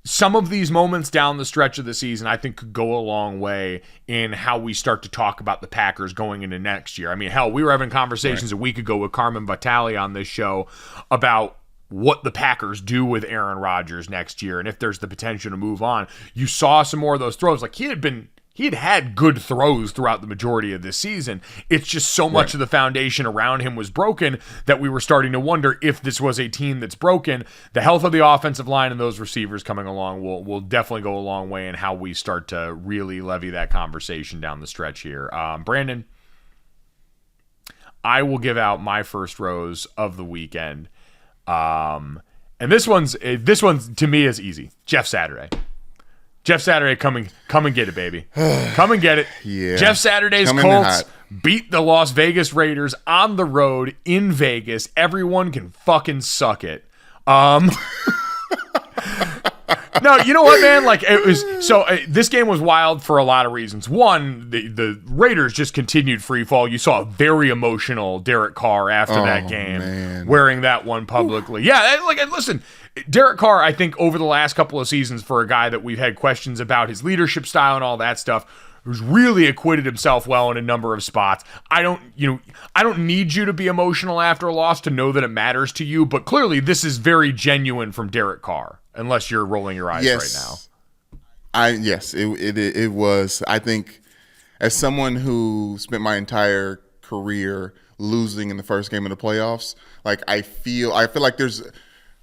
some of these moments down the stretch of the season, I think, could go a long way in how we start to talk about the Packers going into next year. I mean, hell, we were having conversations a week ago with Carmen Vitale on this show about what the Packers do with Aaron Rodgers next year and if there's the potential to move on. You saw some more of those throws. Like, he had had good throws throughout the majority of this season. It's just so much of the foundation around him was broken that we were starting to wonder if this was a team that's broken. The health of the offensive line and those receivers coming along will definitely go a long way in how we start to really levy that conversation down the stretch here. Brandon, I will give out my first rose of the weekend. And this one's to me is easy. Jeff Saturday. Jeff Saturday, come and get it, baby. Come and get it. Yeah. Jeff Saturday's Colts beat the Las Vegas Raiders on the road in Vegas. Everyone can fucking suck it. No, you know what, man? Like, it was so. This game was wild for a lot of reasons. One, the Raiders just continued free fall. You saw a very emotional Derek Carr after that game, wearing that one publicly. Yeah, like, listen, Derek Carr, I think over the last couple of seasons, for a guy that we've had questions about his leadership style and all that stuff, who's really acquitted himself well in a number of spots. I don't need you to be emotional after a loss to know that it matters to you, but clearly this is very genuine from Derek Carr, unless you're rolling your eyes right now. It was. I think, as someone who spent my entire career losing in the first game of the playoffs, like, I feel like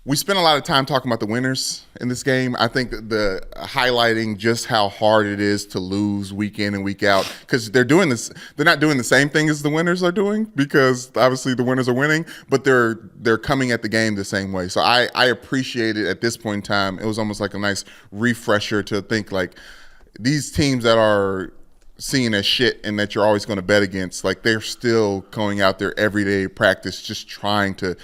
we spent a lot of time talking about the winners in this game. I think the highlighting just how hard it is to lose week in and week out, because they're not doing the same thing as the winners are doing, because obviously the winners are winning, but they're coming at the game the same way. So I appreciate it at this point in time. It was almost like a nice refresher to think, like, these teams that are seen as shit and that you're always going to bet against, like, they're still going out there every day practice, just trying to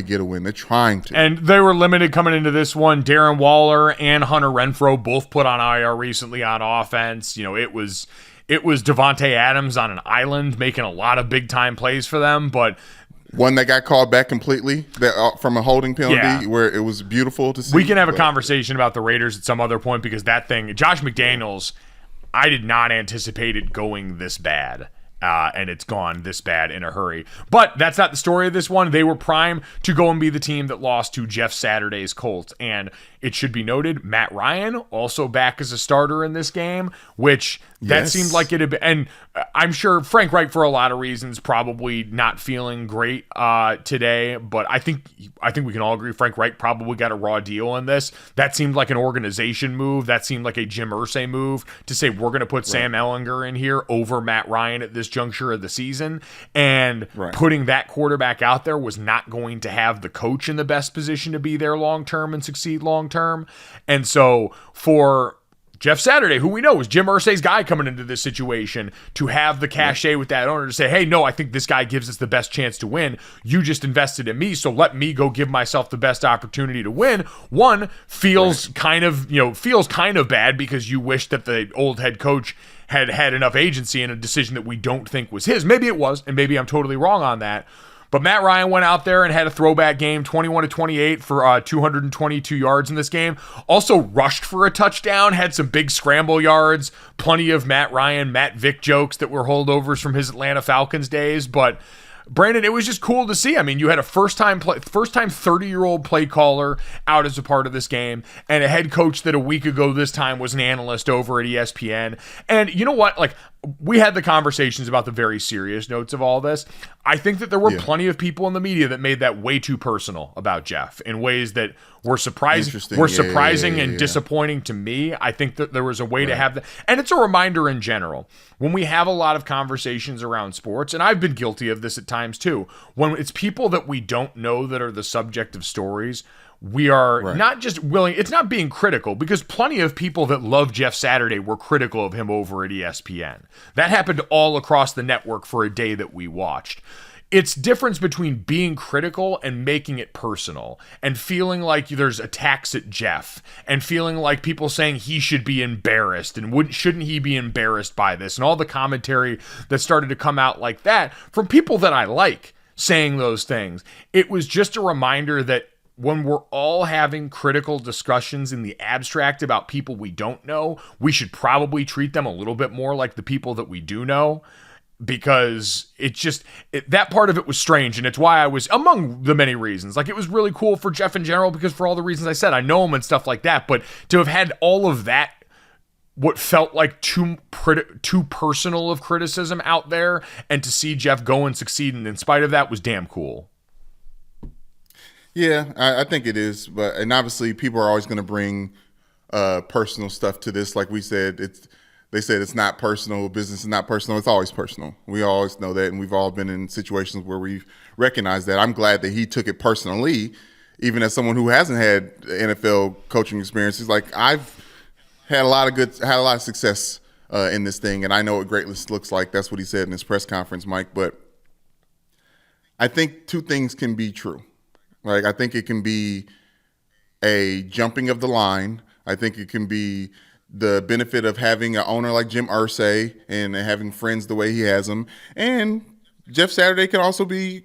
get a win. They're trying to. And they were limited coming into this one. Darren Waller and Hunter Renfrow both put on IR recently on offense. You know, it was Devontae Adams on an island making a lot of big time plays for them, but one that got called back completely from a holding penalty, where it was beautiful to see. We can have a conversation about the Raiders at some other point, because that thing, Josh McDaniels, I did not anticipate it going this bad, and it's gone this bad in a hurry. But that's not the story of this one. They were primed to go and be the team that lost to Jeff Saturday's Colts. And it should be noted, Matt Ryan also back as a starter in this game, which that seemed like it had been. And I'm sure Frank Reich, for a lot of reasons, probably not feeling great today. But I think we can all agree Frank Reich probably got a raw deal on this. That seemed like an organization move. That seemed like a Jim Irsay move to say, we're going to put Sam Ehlinger in here over Matt Ryan at this juncture of the season. And putting that quarterback out there was not going to have the coach in the best position to be there long-term and succeed long-term. And so for Jeff Saturday, who we know was Jim Irsay's guy coming into this situation, to have the cachet with that owner to say, hey, no, I think this guy gives us the best chance to win. You just invested in me, so let me go give myself the best opportunity to win. One, feels kind of bad because you wish that the old head coach had enough agency in a decision that we don't think was his. Maybe it was, and maybe I'm totally wrong on that. But Matt Ryan went out there and had a throwback game, 21-28 for 222 yards in this game. Also rushed for a touchdown, had some big scramble yards, plenty of Matt Ryan, Matt Vick jokes that were holdovers from his Atlanta Falcons days. But Brandon, it was just cool to see. I mean, you had a first-time 30-year-old play caller out as a part of this game, and a head coach that a week ago this time was an analyst over at ESPN. And you know what? Like, we had the conversations about the very serious notes of all this. I think that there were plenty of people in the media that made that way too personal about Jeff in ways that were surprising and disappointing to me. I think that there was a way to have that. And it's a reminder in general, when we have a lot of conversations around sports, and I've been guilty of this at times too, when it's people that we don't know that are the subject of stories, we are not just willing, it's not being critical, because plenty of people that love Jeff Saturday were critical of him over at ESPN. That happened all across the network for a day that we watched. It's difference between being critical and making it personal, and feeling like there's attacks at Jeff, and feeling like people saying he should be embarrassed and shouldn't he be embarrassed by this, and all the commentary that started to come out like that from people that I like saying those things. It was just a reminder that when we're all having critical discussions in the abstract about people we don't know, we should probably treat them a little bit more like the people that we do know, because that part of it was strange. And it's why I was, among the many reasons, like, it was really cool for Jeff in general, because for all the reasons I said, I know him and stuff like that, but to have had all of that, what felt like too personal of criticism out there, and to see Jeff go and succeed in spite of that, was damn cool. Yeah, I think it is, and obviously people are always going to bring personal stuff to this. Like we said, they said it's not personal. Business is not personal. It's always personal. We always know that, and we've all been in situations where we've recognized that. I'm glad that he took it personally, even as someone who hasn't had NFL coaching experiences. Like, I've had a lot of success in this thing, and I know what greatness looks like. That's what he said in his press conference, Mike. But I think two things can be true. Like, I think it can be a jumping of the line. I think it can be the benefit of having an owner like Jim Irsay and having friends the way he has them. And Jeff Saturday can also be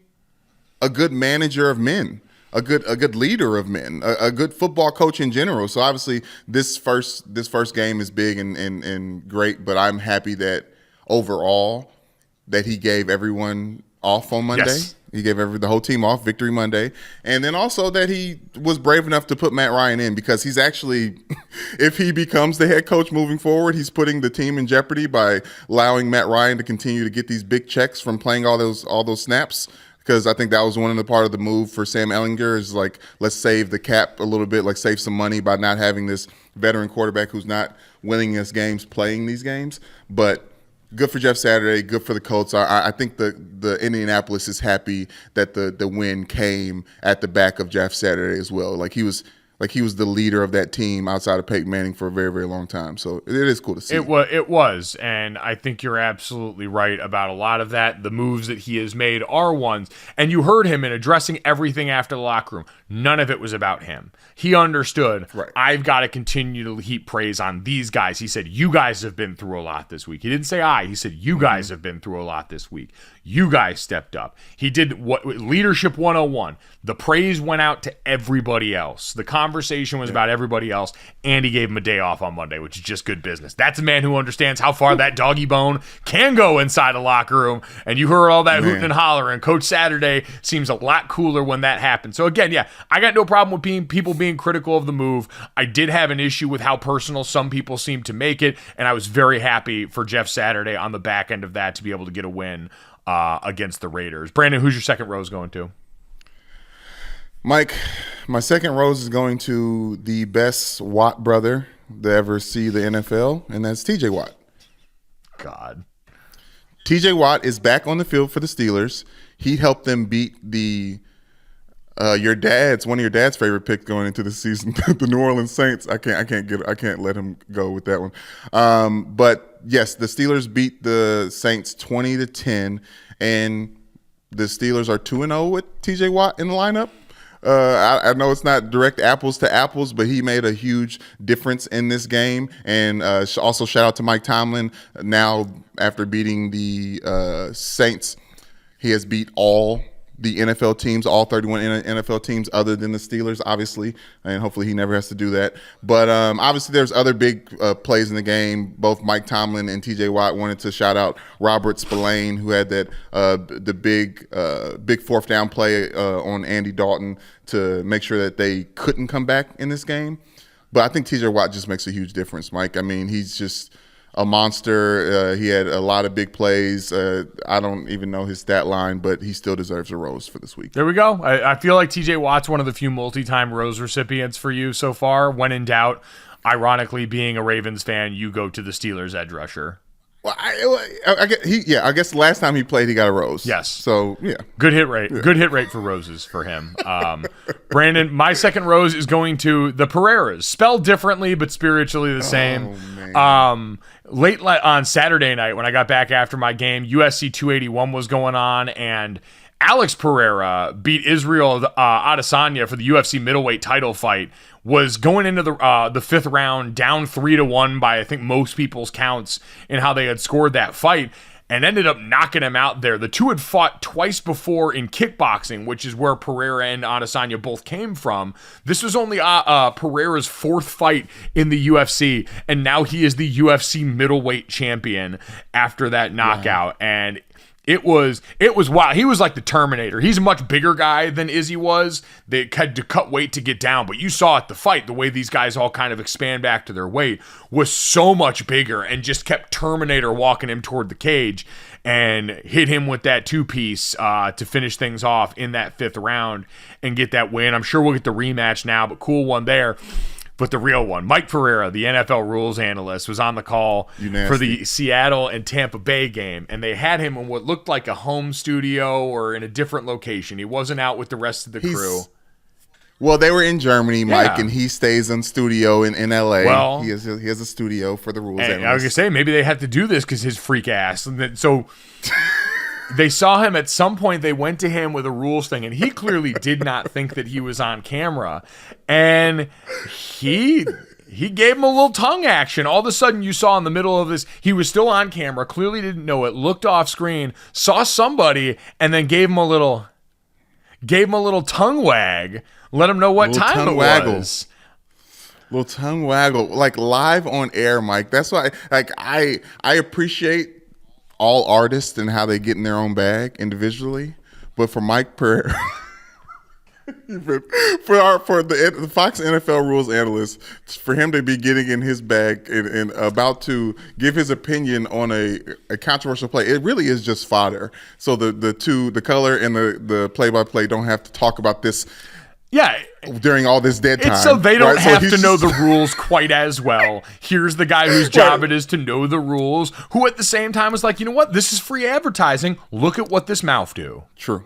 a good manager of men, a good leader of men, a good football coach in general. So obviously this first game is big and great, but I'm happy that overall that he gave everyone off on Monday. Yes. He gave the whole team off, Victory Monday. And then also that he was brave enough to put Matt Ryan in, because he's actually, if he becomes the head coach moving forward, he's putting the team in jeopardy by allowing Matt Ryan to continue to get these big checks from playing all those snaps. Because I think that was one of the part of the move for Sam Ehlinger, is like, let's save the cap a little bit, like save some money by not having this veteran quarterback who's not winning us games playing these games. But good for Jeff Saturday, good for the Colts. I think the Indianapolis is happy that the win came at the back of Jeff Saturday as well. Like, he was the leader of that team outside of Peyton Manning for a very, very long time. So it is cool to see. It was, and I think you're absolutely right about a lot of that. The moves that he has made are ones, and you heard him in addressing everything after the locker room. None of it was about him. He understood, I've got to continue to heap praise on these guys. He said, you guys have been through a lot this week. He didn't say I. He said, you guys have been through a lot this week. You guys stepped up. He did what Leadership 101. The praise went out to everybody else. The conversation was about everybody else, and he gave him a day off on Monday, which is just good business. That's a man who understands how far that doggy bone can go inside a locker room, and you heard all that hooting and hollering. Coach Saturday seems a lot cooler when that happened. So again, yeah, I got no problem with people being critical of the move. I did have an issue with how personal some people seemed to make it, and I was very happy for Jeff Saturday on the back end of that to be able to get a win against the Raiders. Brandon, who's your second rose going to? Mike, my second rose is going to the best Watt brother to ever see the NFL, and that's TJ Watt. God. TJ Watt is back on the field for the Steelers. He helped them beat the one of your dad's favorite picks going into the season, the New Orleans Saints. I can't let him go with that one. But yes, the Steelers beat the Saints 20-10, and the Steelers are 2-0 with TJ Watt in the lineup. I know it's not direct apples to apples, but he made a huge difference in this game. And also shout out to Mike Tomlin. Now, after beating the Saints, he has beat all the NFL teams, all 31 NFL teams other than the Steelers, obviously, and hopefully he never has to do that. But obviously there's other big plays in the game. Both Mike Tomlin and TJ Watt wanted to shout out Robert Spillane, who had that the big fourth down play on Andy Dalton to make sure that they couldn't come back in this game. But I think TJ Watt just makes a huge difference, Mike. I mean, he's just a monster. He had a lot of big plays. I don't even know his stat line, but he still deserves a rose for this week. There we go. I feel like TJ Watt's one of the few multi-time rose recipients for you so far. When in doubt, ironically, being a Ravens fan, you go to the Steelers edge rusher. Well, I guess last time he played, he got a rose. Yes. So, yeah. Good hit rate. Yeah. Good hit rate for roses for him. Brandon, my second rose is going to the Pereiras. Spelled differently, but spiritually the same. Late on Saturday night, when I got back after my game, USC 281 was going on, and Alex Pereira beat Israel Adesanya for the UFC middleweight title fight. Was going into the fifth round down 3-1 by I think most people's counts in how they had scored that fight, and ended up knocking him out there. The two had fought twice before in kickboxing, which is where Pereira and Adesanya both came from. This was only Pereira's fourth fight in the UFC, and now he is the UFC middleweight champion after that knockout. Wow. And it was wild. He was like the Terminator. He's a much bigger guy than Izzy was. They had to cut weight to get down, but you saw at the fight, the way these guys all kind of expand back to their weight was so much bigger, and just kept Terminator walking him toward the cage and hit him with that two-piece to finish things off in that fifth round and get that win. I'm sure we'll get the rematch now, but cool one there. But the real one, Mike Pereira, the NFL rules analyst, was on the call for the Seattle and Tampa Bay game, and they had him in what looked like a home studio or in a different location. He wasn't out with the rest of the crew. Well, they were in Germany, Mike, and he stays in studio in L.A. Well, he has a studio for the rules analyst. I was going to say, maybe they had to do this because his freak ass. So they saw him at some point. They went to him with a rules thing, and he clearly did not think that he was on camera. And he gave him a little tongue action. All of a sudden, you saw in the middle of this, he was still on camera, clearly didn't know it, looked off screen, saw somebody, and then gave him a little tongue wag. Let him know what time it was. Little tongue waggle, like live on air, Mike. That's why, like, I appreciate all artists and how they get in their own bag individually, but for Mike Pereira, for the Fox NFL rules analyst, for him to be getting in his bag and about to give his opinion on a controversial play, it really is just fodder. So the color and the play-by-play don't have to talk about this. Yeah, during all this dead time. It's so they don't have to know the rules quite as well. Here's the guy whose job it is to know the rules, who at the same time is like, you know what? This is free advertising. Look at what this mouth do. True.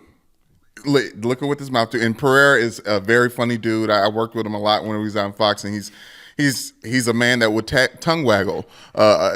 Look at what this mouth do. And Pereira is a very funny dude. I worked with him a lot when he was on Fox, and he's a man that would tongue waggle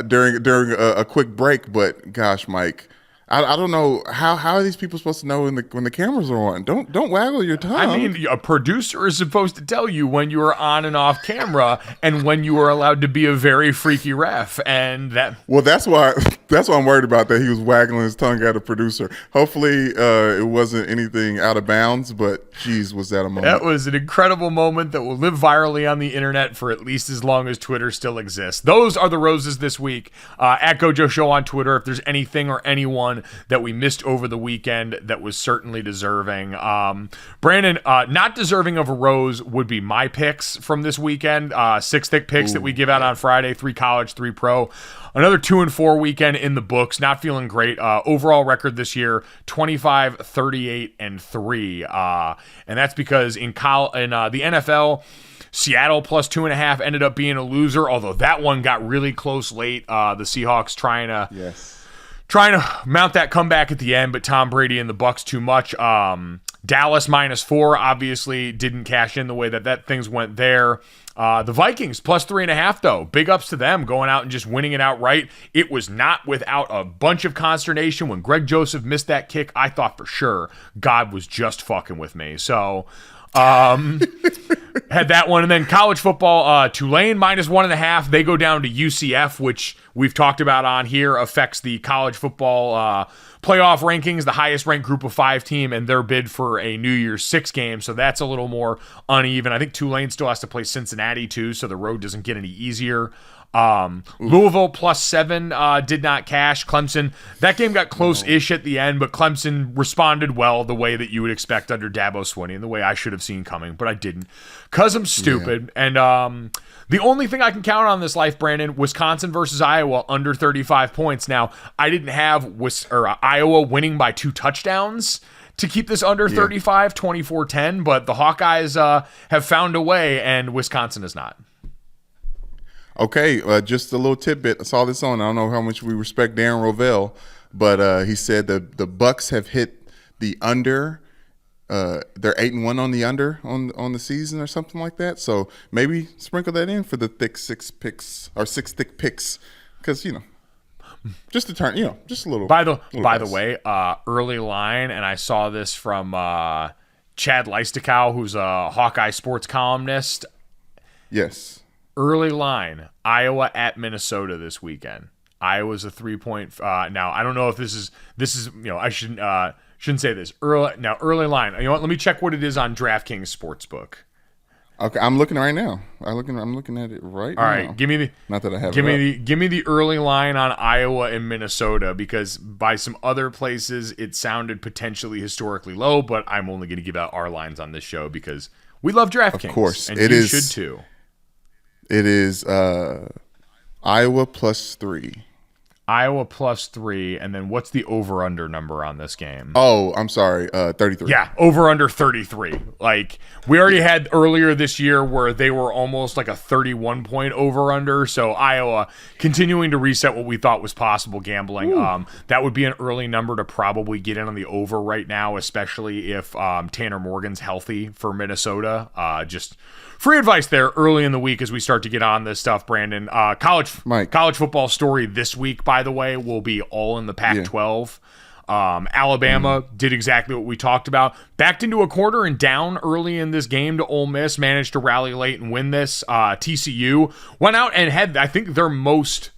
during a quick break. But gosh, Mike, I don't know how are these people supposed to know when the cameras are on? Don't waggle your tongue. I mean, a producer is supposed to tell you when you are on and off camera and when you are allowed to be a very freaky ref. And that. Well, that's why I'm worried about that. He was waggling his tongue at a producer. Hopefully, it wasn't anything out of bounds. But geez, was that a moment? That was an incredible moment that will live virally on the internet for at least as long as Twitter still exists. Those are the roses this week. At Gojo Show on Twitter. If there's anything or anyone that we missed over the weekend that was certainly deserving. Brandon, not deserving of a rose would be my picks from this weekend. 6 thick picks that we give out on Friday, 3 college, 3 pro. Another 2-4 weekend in the books. Not feeling great. Overall record this year, 25, 38, and 3. And that's because in the NFL, Seattle plus 2.5 ended up being a loser, although that one got really close late. The Seahawks trying to mount that comeback at the end, but Tom Brady and the Bucs too much. Dallas -4 obviously didn't cash in the way that things went there. The Vikings +3.5 though. Big ups to them going out and just winning it outright. It was not without a bunch of consternation when Greg Joseph missed that kick. I thought for sure God was just fucking with me. So had that one. And then college football, Tulane -1.5. They go down to UCF, which we've talked about on here, affects the college football playoff rankings, the highest ranked group of 5 team, and their bid for a New Year's 6 game. So that's a little more uneven. I think Tulane still has to play Cincinnati too, so the road doesn't get any easier. Louisville +7 did not cash. Clemson, that game got close-ish at the end, but Clemson responded well the way that you would expect under Dabo Swinney and the way I should have seen coming, but I didn't because I'm stupid. Yeah. And the only thing I can count on this life, Brandon, Wisconsin versus Iowa under 35 points. Now, I didn't have Iowa winning by 2 touchdowns to keep this under 35, 24-10, but the Hawkeyes have found a way, and Wisconsin is not. Okay, just a little tidbit. I saw this on. I don't know how much we respect Darren Rovell, but he said the Bucks have hit the under. They're 8-1 on the under on the season or something like that. So maybe sprinkle that in for the six thick picks, because just to turn, just a little. By the way, early line, and I saw this from Chad Leistokow, who's a Hawkeye sports columnist. Yes. Early line, Iowa at Minnesota this weekend. Iowa's a 3-point. Now I don't know if this is I shouldn't say this early line. You know what? Let me check what it is on DraftKings Sportsbook. Okay, I'm looking right now. I'm looking at it right now. All right, give me the. Not that I have. Give me the early line on Iowa and Minnesota, because by some other places it sounded potentially historically low, but I'm only going to give out our lines on this show because we love DraftKings. Of course, and it you is, should too. It is Iowa +3. Iowa +3, and then what's the over/under number on this game? Oh, I'm sorry, 33. Yeah, over/under 33. Like, we already had earlier this year where they were almost like a 31-point over/under. So Iowa continuing to reset what we thought was possible gambling. That would be an early number to probably get in on the over right now, especially if Tanner Morgan's healthy for Minnesota. Just free advice there early in the week as we start to get on this stuff, Brandon. College football story this week, by the way, will be all in the Pac-12. Alabama did exactly what we talked about. Backed into a corner and down early in this game to Ole Miss. Managed to rally late and win this. TCU went out and had, I think, their most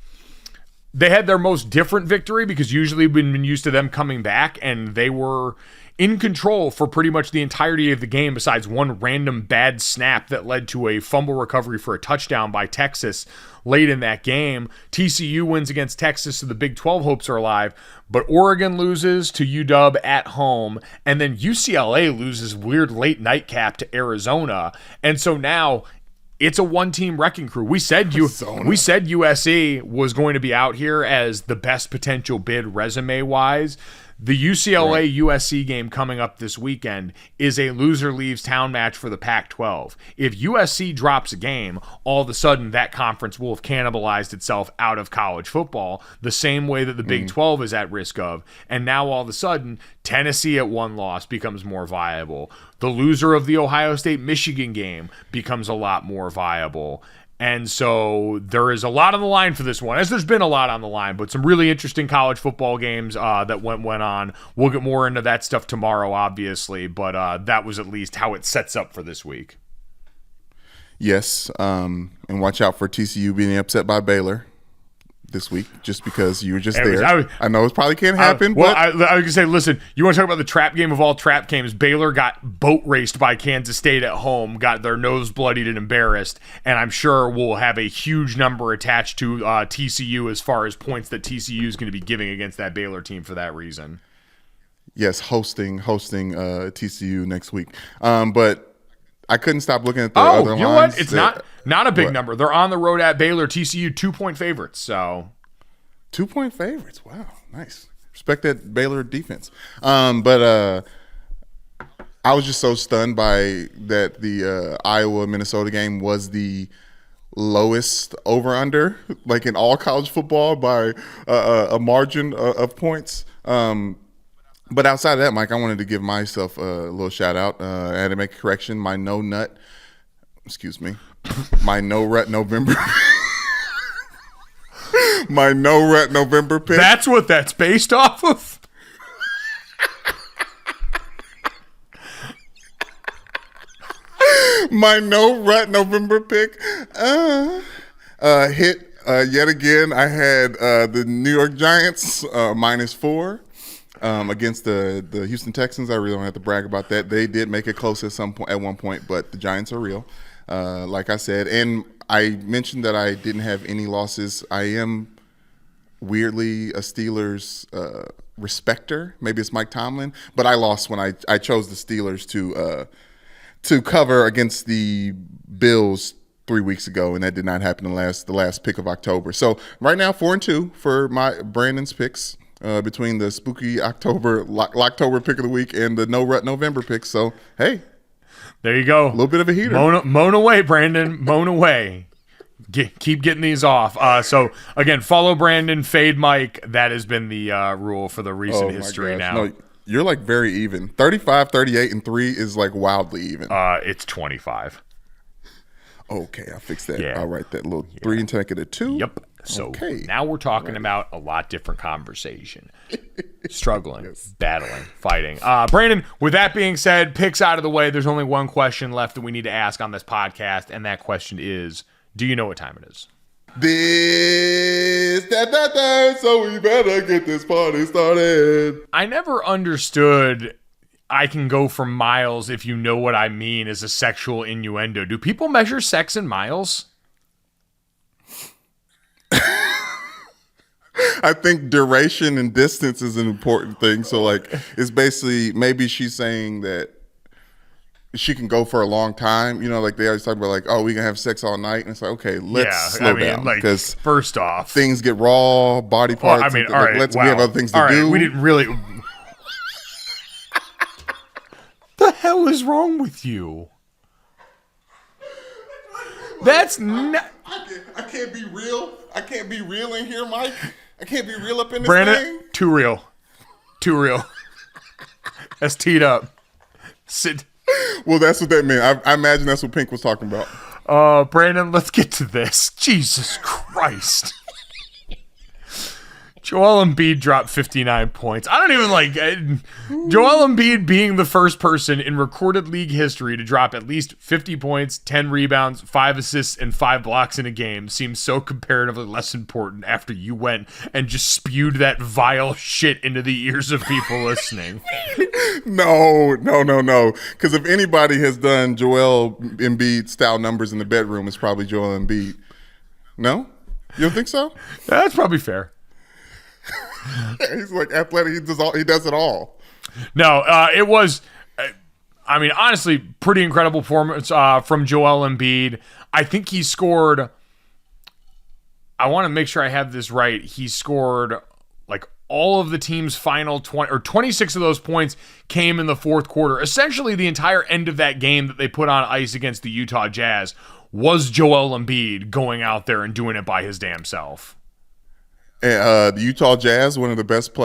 different victory, because usually we've been used to them coming back, and they were in control for pretty much the entirety of the game, besides one random bad snap that led to a fumble recovery for a touchdown by Texas late in that game. TCU wins against Texas, so the Big 12 hopes are alive, but Oregon loses to UW at home, and then UCLA loses weird late nightcap to Arizona, and so now it's a one-team wrecking crew. We said USC was going to be out here as the best potential bid resume-wise. The UCLA-USC game coming up this weekend is a loser leaves town match for the Pac-12. If USC drops a game, all of a sudden that conference will have cannibalized itself out of college football the same way that the Big 12 is at risk of. And now all of a sudden, Tennessee at 1 loss becomes more viable. The loser of the Ohio State-Michigan game becomes a lot more viable. And so there is a lot on the line for this one, as there's been a lot on the line, but some really interesting college football games that went on. We'll get more into that stuff tomorrow, obviously, but that was at least how it sets up for this week. Yes, and watch out for TCU being upset by Baylor this week, just because you were just there. I know it probably can't happen. I was going to say, listen, you want to talk about the trap game of all trap games? Baylor got boat raced by Kansas State at home, got their nose bloodied and embarrassed, and I'm sure we'll have a huge number attached to TCU as far as points that TCU is going to be giving against that Baylor team for that reason. Yes, hosting TCU next week. But I couldn't stop looking at the other lines. You know what? It's not a big number. They're on the road at Baylor. TCU 2-point favorites. So 2-point favorites. Wow, nice. Respect that Baylor defense. But I was just so stunned by that the Iowa-Minnesota game was the lowest over-under, like in all college football, by a margin of points. But outside of that, Mike, I wanted to give myself a little shout out. I had to make a correction. My no rut November. My no rut November pick. That's what that's based off of. My no rut November pick hit yet again. I had the New York Giants -4 against the Houston Texans. I really don't have to brag about that. They did make it close at one point, but the Giants are real. Like I said, and I mentioned that I didn't have any losses. I am weirdly a Steelers respecter. Maybe it's Mike Tomlin, but I lost when I chose the Steelers to cover against the Bills 3 weeks ago, and that did not happen the last pick of October. So right now 4-2 for my Brandon's picks between the spooky Locktober pick of the week and the no rut November pick. So hey, there you go. A little bit of a heater. Moan away, Brandon. Moan away. Keep getting these off. So, again, follow Brandon, fade Mike. That has been the rule for the recent history now. No, you're like very even. 35, 38, and 3 is like wildly even. It's 25. Okay, I'll fix that. Yeah. I'll write that little 3 and take it to 2. Yep. So now we're talking about a lot different conversation. Struggling, battling, fighting. Brandon, with that being said, picks out of the way, there's only one question left that we need to ask on this podcast, and that question is, do you know what time it is? So we better get this party started. I never understood I can go for miles if you know what I mean as a sexual innuendo. Do people measure sex in miles? I think duration and distance is an important thing. So, like, it's basically maybe she's saying that she can go for a long time. You know, like they always talk about, like, oh, we can have sex all night. And it's like, okay, let's slow down. Because first off, things get raw, body parts. All right, we have other things to do. We didn't really. The hell is wrong with you? That's not. I can't be real. I can't be real in here, Mike. I can't be real up in this Brandon, thing. Too real. That's teed up. Sit. Well, that's what that meant. I imagine that's what Pink was talking about. Brandon, let's get to this. Jesus Christ. Joel Embiid dropped 59 points. I don't even like Joel Embiid being the first person in recorded league history to drop at least 50 points, 10 rebounds, 5 assists, and 5 blocks in a game seems so comparatively less important after you went and just spewed that vile shit into the ears of people listening. No. Because if anybody has done Joel Embiid style numbers in the bedroom, it's probably Joel Embiid. No? You don't think so? That's probably fair. He's like athletic. He does it all. No, it was, I mean, honestly, pretty incredible performance from Joel Embiid. I think he scored, I want to make sure I have this right. He scored like all of the team's final 26 of those points came in the fourth quarter. Essentially, the entire end of that game that they put on ice against the Utah Jazz was Joel Embiid going out there and doing it by his damn self. And the Utah Jazz, one of the best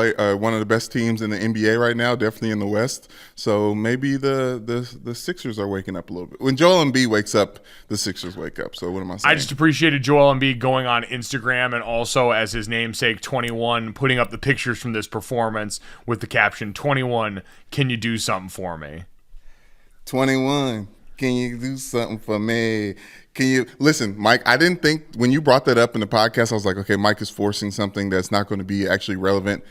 teams in the NBA right now, definitely in the West. So maybe the Sixers are waking up a little bit. When Joel Embiid wakes up, the Sixers wake up. So what am I saying? I just appreciated Joel Embiid going on Instagram and also as his namesake 21, putting up the pictures from this performance with the caption 21. Can you do something for me? 21. Can you do something for me? Can you listen, Mike? I didn't think when you brought that up in the podcast, I was like, okay, Mike is forcing something that's not going to be actually relevant.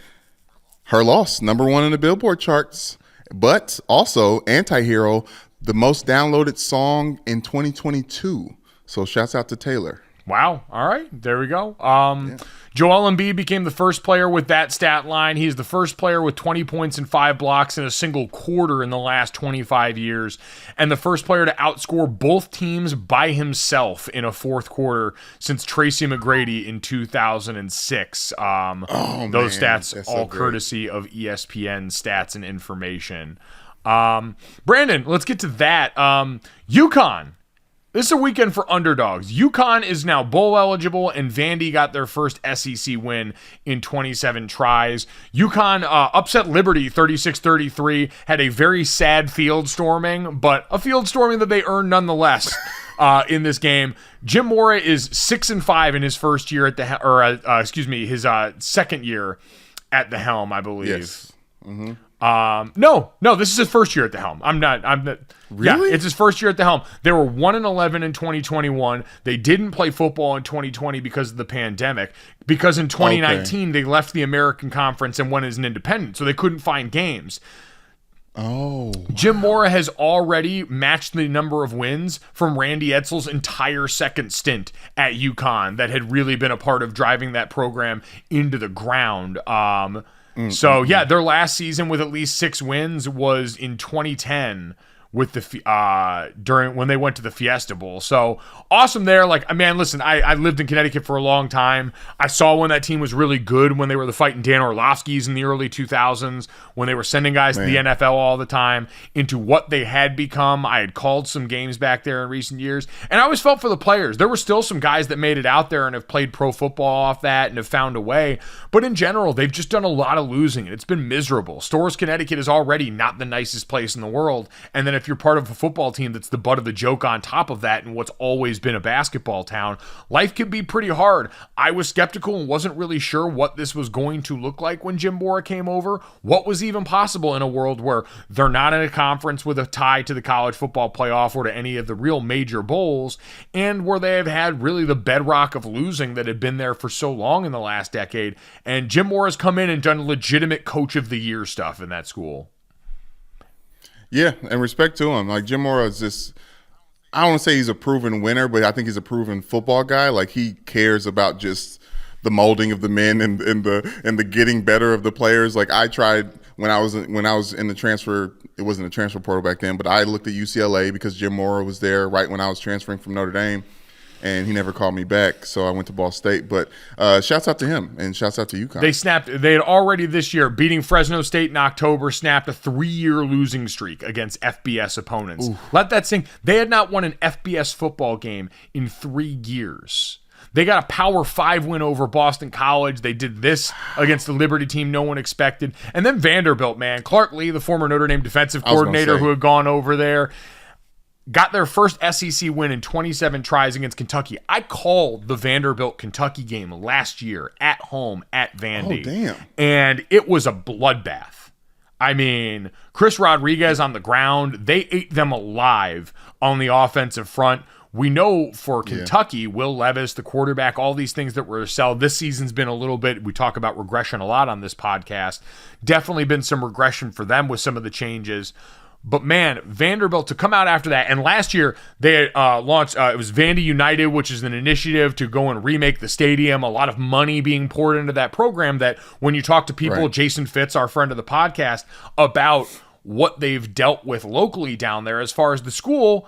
Her loss, #1 in the Billboard charts, but also Anti-Hero, the most downloaded song in 2022. So shouts out to Taylor. Wow. All right. There we go. Joel Embiid became the first player with that stat line. He's the first player with 20 points and 5 blocks in a single quarter in the last 25 years, and the first player to outscore both teams by himself in a fourth quarter since Tracy McGrady in 2006. Those stats that's all so courtesy of ESPN Stats and Information. Brandon, let's get to that. UConn This is a weekend for underdogs. UConn is now bowl eligible, and Vandy got their first SEC win in 27 tries. UConn upset Liberty 36-33, had a very sad field storming, but a field storming that they earned nonetheless in this game. Jim Mora is 6-5 in his first year at the his second year at the helm, I believe. Yes. Mm-hmm. No, this is his first year at the helm. I'm not. Really? Yeah, it's his first year at the helm. They were 1-11 in 2021. They didn't play football in 2020 because of the pandemic. Because in 2019 they left the American Conference and went as an independent, so they couldn't find games. Oh. Jim Mora has already matched the number of wins from Randy Edsall's entire second stint at UConn that had really been a part of driving that program into the ground. So yeah, their last season with at least 6 wins was in 2010 with the during when they went to the Fiesta Bowl. So awesome there. Like, man, listen, I lived in Connecticut for a long time. I saw when that team was really good, when they were the fighting Dan Orlovsky's in the early 2000s, when they were sending guys to the NFL all the time, into what they had become. I had called some games back there in recent years, and I always felt for the players. There were still some guys that made it out there and have played pro football off that and have found a way. But in general, they've just done a lot of losing, and it's been miserable. Storrs, Connecticut is already not the nicest place in the world, and then if you're part of a football team that's the butt of the joke on top of that, and what's always been a basketball town, life can be pretty hard. I was skeptical and wasn't really sure what this was going to look like when Jim Mora came over. What was even possible in a world where they're not in a conference with a tie to the college football playoff or to any of the real major bowls, and where they have had really the bedrock of losing that had been there for so long in the last decade. And Jim Mora's come in and done legitimate coach of the year stuff in that school. Yeah, and respect to him. Like, Jim Mora is just, I don't want to say he's a proven winner, but I think he's a proven football guy. Like, he cares about just the molding of the men and the getting better of the players. Like, I tried when I was in the transfer, it wasn't a transfer portal back then, but I looked at UCLA because Jim Mora was there right when I was transferring from Notre Dame. And he never called me back, so I went to Ball State. But shouts out to him, and shouts out to UConn. They had already this year, beating Fresno State in October, snapped a 3-year losing streak against FBS opponents. Ooh. Let that sink. They had not won an FBS football game in 3 years. They got a Power 5 win over Boston College. They did this against the Liberty team no one expected. And then Vanderbilt, man. Clark Lee, the former Notre Dame defensive coordinator who had gone over there, got their first SEC win in 27 tries against Kentucky. I called the Vanderbilt-Kentucky game last year at home at Vandy. Oh, damn. And it was a bloodbath. I mean, Chris Rodriguez on the ground, they ate them alive on the offensive front. We know for Kentucky, Will Levis, the quarterback, all these things that were a sell. This season's been a little bit, we talk about regression a lot on this podcast. Definitely been some regression for them with some of the changes. But man, Vanderbilt to come out after that, and last year they launched, it was Vandy United, which is an initiative to go and remake the stadium. A lot of money being poured into that program that when you talk to people, right. Jason Fitz, our friend of the podcast, about what they've dealt with locally down there as far as the school,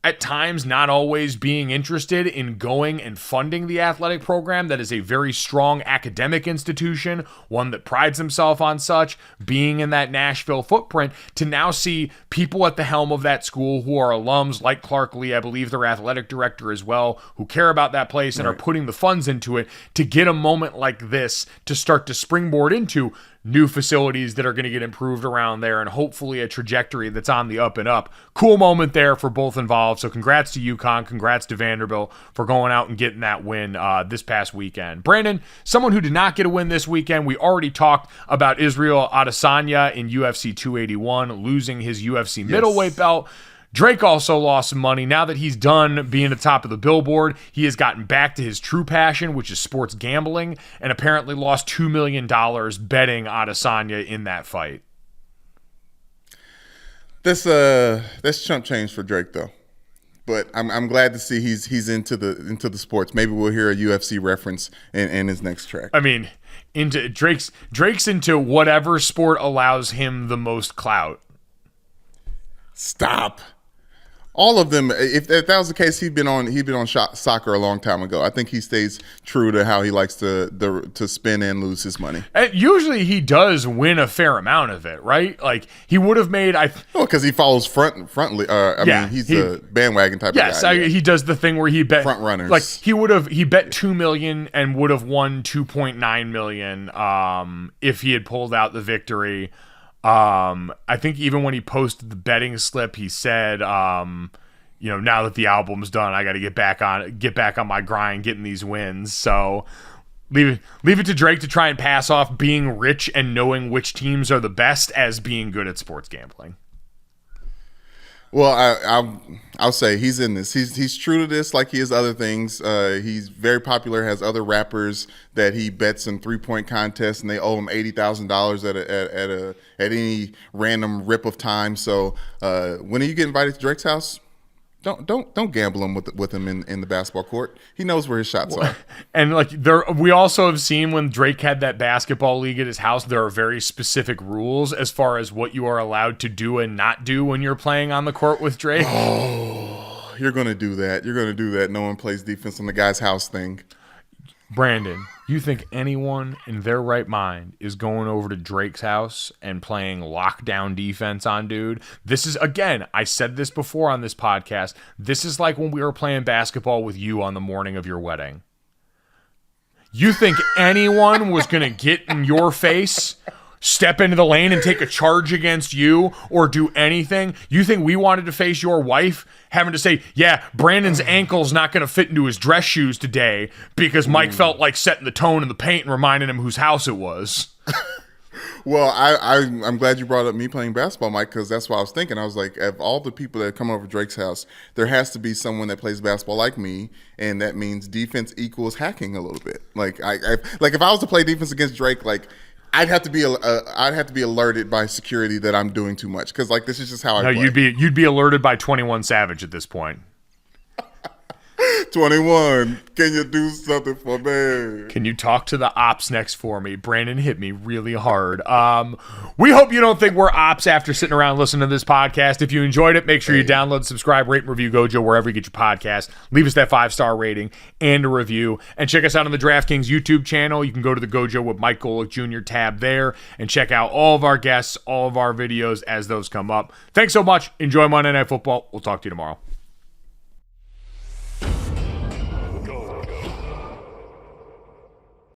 at times not always being interested in going and funding the athletic program that is a very strong academic institution, one that prides himself on such, being in that Nashville footprint, to now see people at the helm of that school who are alums like Clark Lee, I believe their athletic director as well, who care about that place and are putting the funds into it, to get a moment like this to start to springboard into new facilities that are going to get improved around there, and hopefully a trajectory that's on the up and up. Cool moment there for both involved. So congrats to UConn, congrats to Vanderbilt for going out and getting that win this past weekend. Brandon, someone who did not get a win this weekend, we already talked about Israel Adesanya in UFC 281, losing his UFC middleweight belt. Drake also lost some money. Now that he's done being at the top of the billboard, he has gotten back to his true passion, which is sports gambling, and apparently lost $2 million betting Adesanya in that fight. That's chump change for Drake, though. But I'm glad to see he's into the sports. Maybe we'll hear a UFC reference in his next track. I mean, into Drake's into whatever sport allows him the most clout. Stop. All of them. If that was the case, he'd been on soccer a long time ago. I think he stays true to how he likes to spend and lose his money. And usually he does win a fair amount of it, right? Like he would have made. Because he follows frontly. He's a bandwagon type of guy. Yes, he does the thing where he bet front runners. Like he bet $2 million and would have won $2.9 million if he had pulled out the victory. I think even when he posted the betting slip, he said, now that the album's done, I got to get back on my grind, getting these wins. So leave it to Drake to try and pass off being rich and knowing which teams are the best as being good at sports gambling. Well, I'll say he's in this. He's true to this, like he is other things. He's very popular. Has other rappers that he bets in 3-point contests, and they owe him $80,000 at any random rip of time. So when you get invited to Drake's house, don't gamble him with him in the basketball court. He knows where his shots are. And we also have seen when Drake had that basketball league at his house, there are very specific rules as far as what you are allowed to do and not do when you're playing on the court with Drake. Oh, you're gonna do that. You're gonna do that. No one plays defense on the guy's house thing. Brandon, you think anyone in their right mind is going over to Drake's house and playing lockdown defense on dude? This is, again, I said this before on this podcast, this is like when we were playing basketball with you on the morning of your wedding. You think anyone was going to get in your face, step into the lane and take a charge against you or do anything? You think we wanted to face your wife having to say, yeah, Brandon's ankle's not going to fit into his dress shoes today because Mike felt like setting the tone in the paint and reminding him whose house it was? Well, I'm glad you brought up me playing basketball, Mike, because that's what I was thinking. I was like, of all the people that come over to Drake's house, there has to be someone that plays basketball like me, and that means defense equals hacking a little bit. Like, if I was to play defense against Drake, like, I'd have to be alerted by security that I'm doing too much because this is just how I play. You'd be alerted by 21 Savage at this point. 21, can you do something for me? Can you talk to the Opps next for me? Brandon hit me really hard. We hope you don't think we're Opps after sitting around listening to this podcast. If you enjoyed it, make sure you download, subscribe, rate, and review Gojo wherever you get your podcast. Leave us that 5-star rating and a review. And check us out on the DraftKings YouTube channel. You can go to the Gojo with Mike Golick Jr. tab there and check out all of our guests, all of our videos as those come up. Thanks so much. Enjoy Monday Night Football. We'll talk to you tomorrow.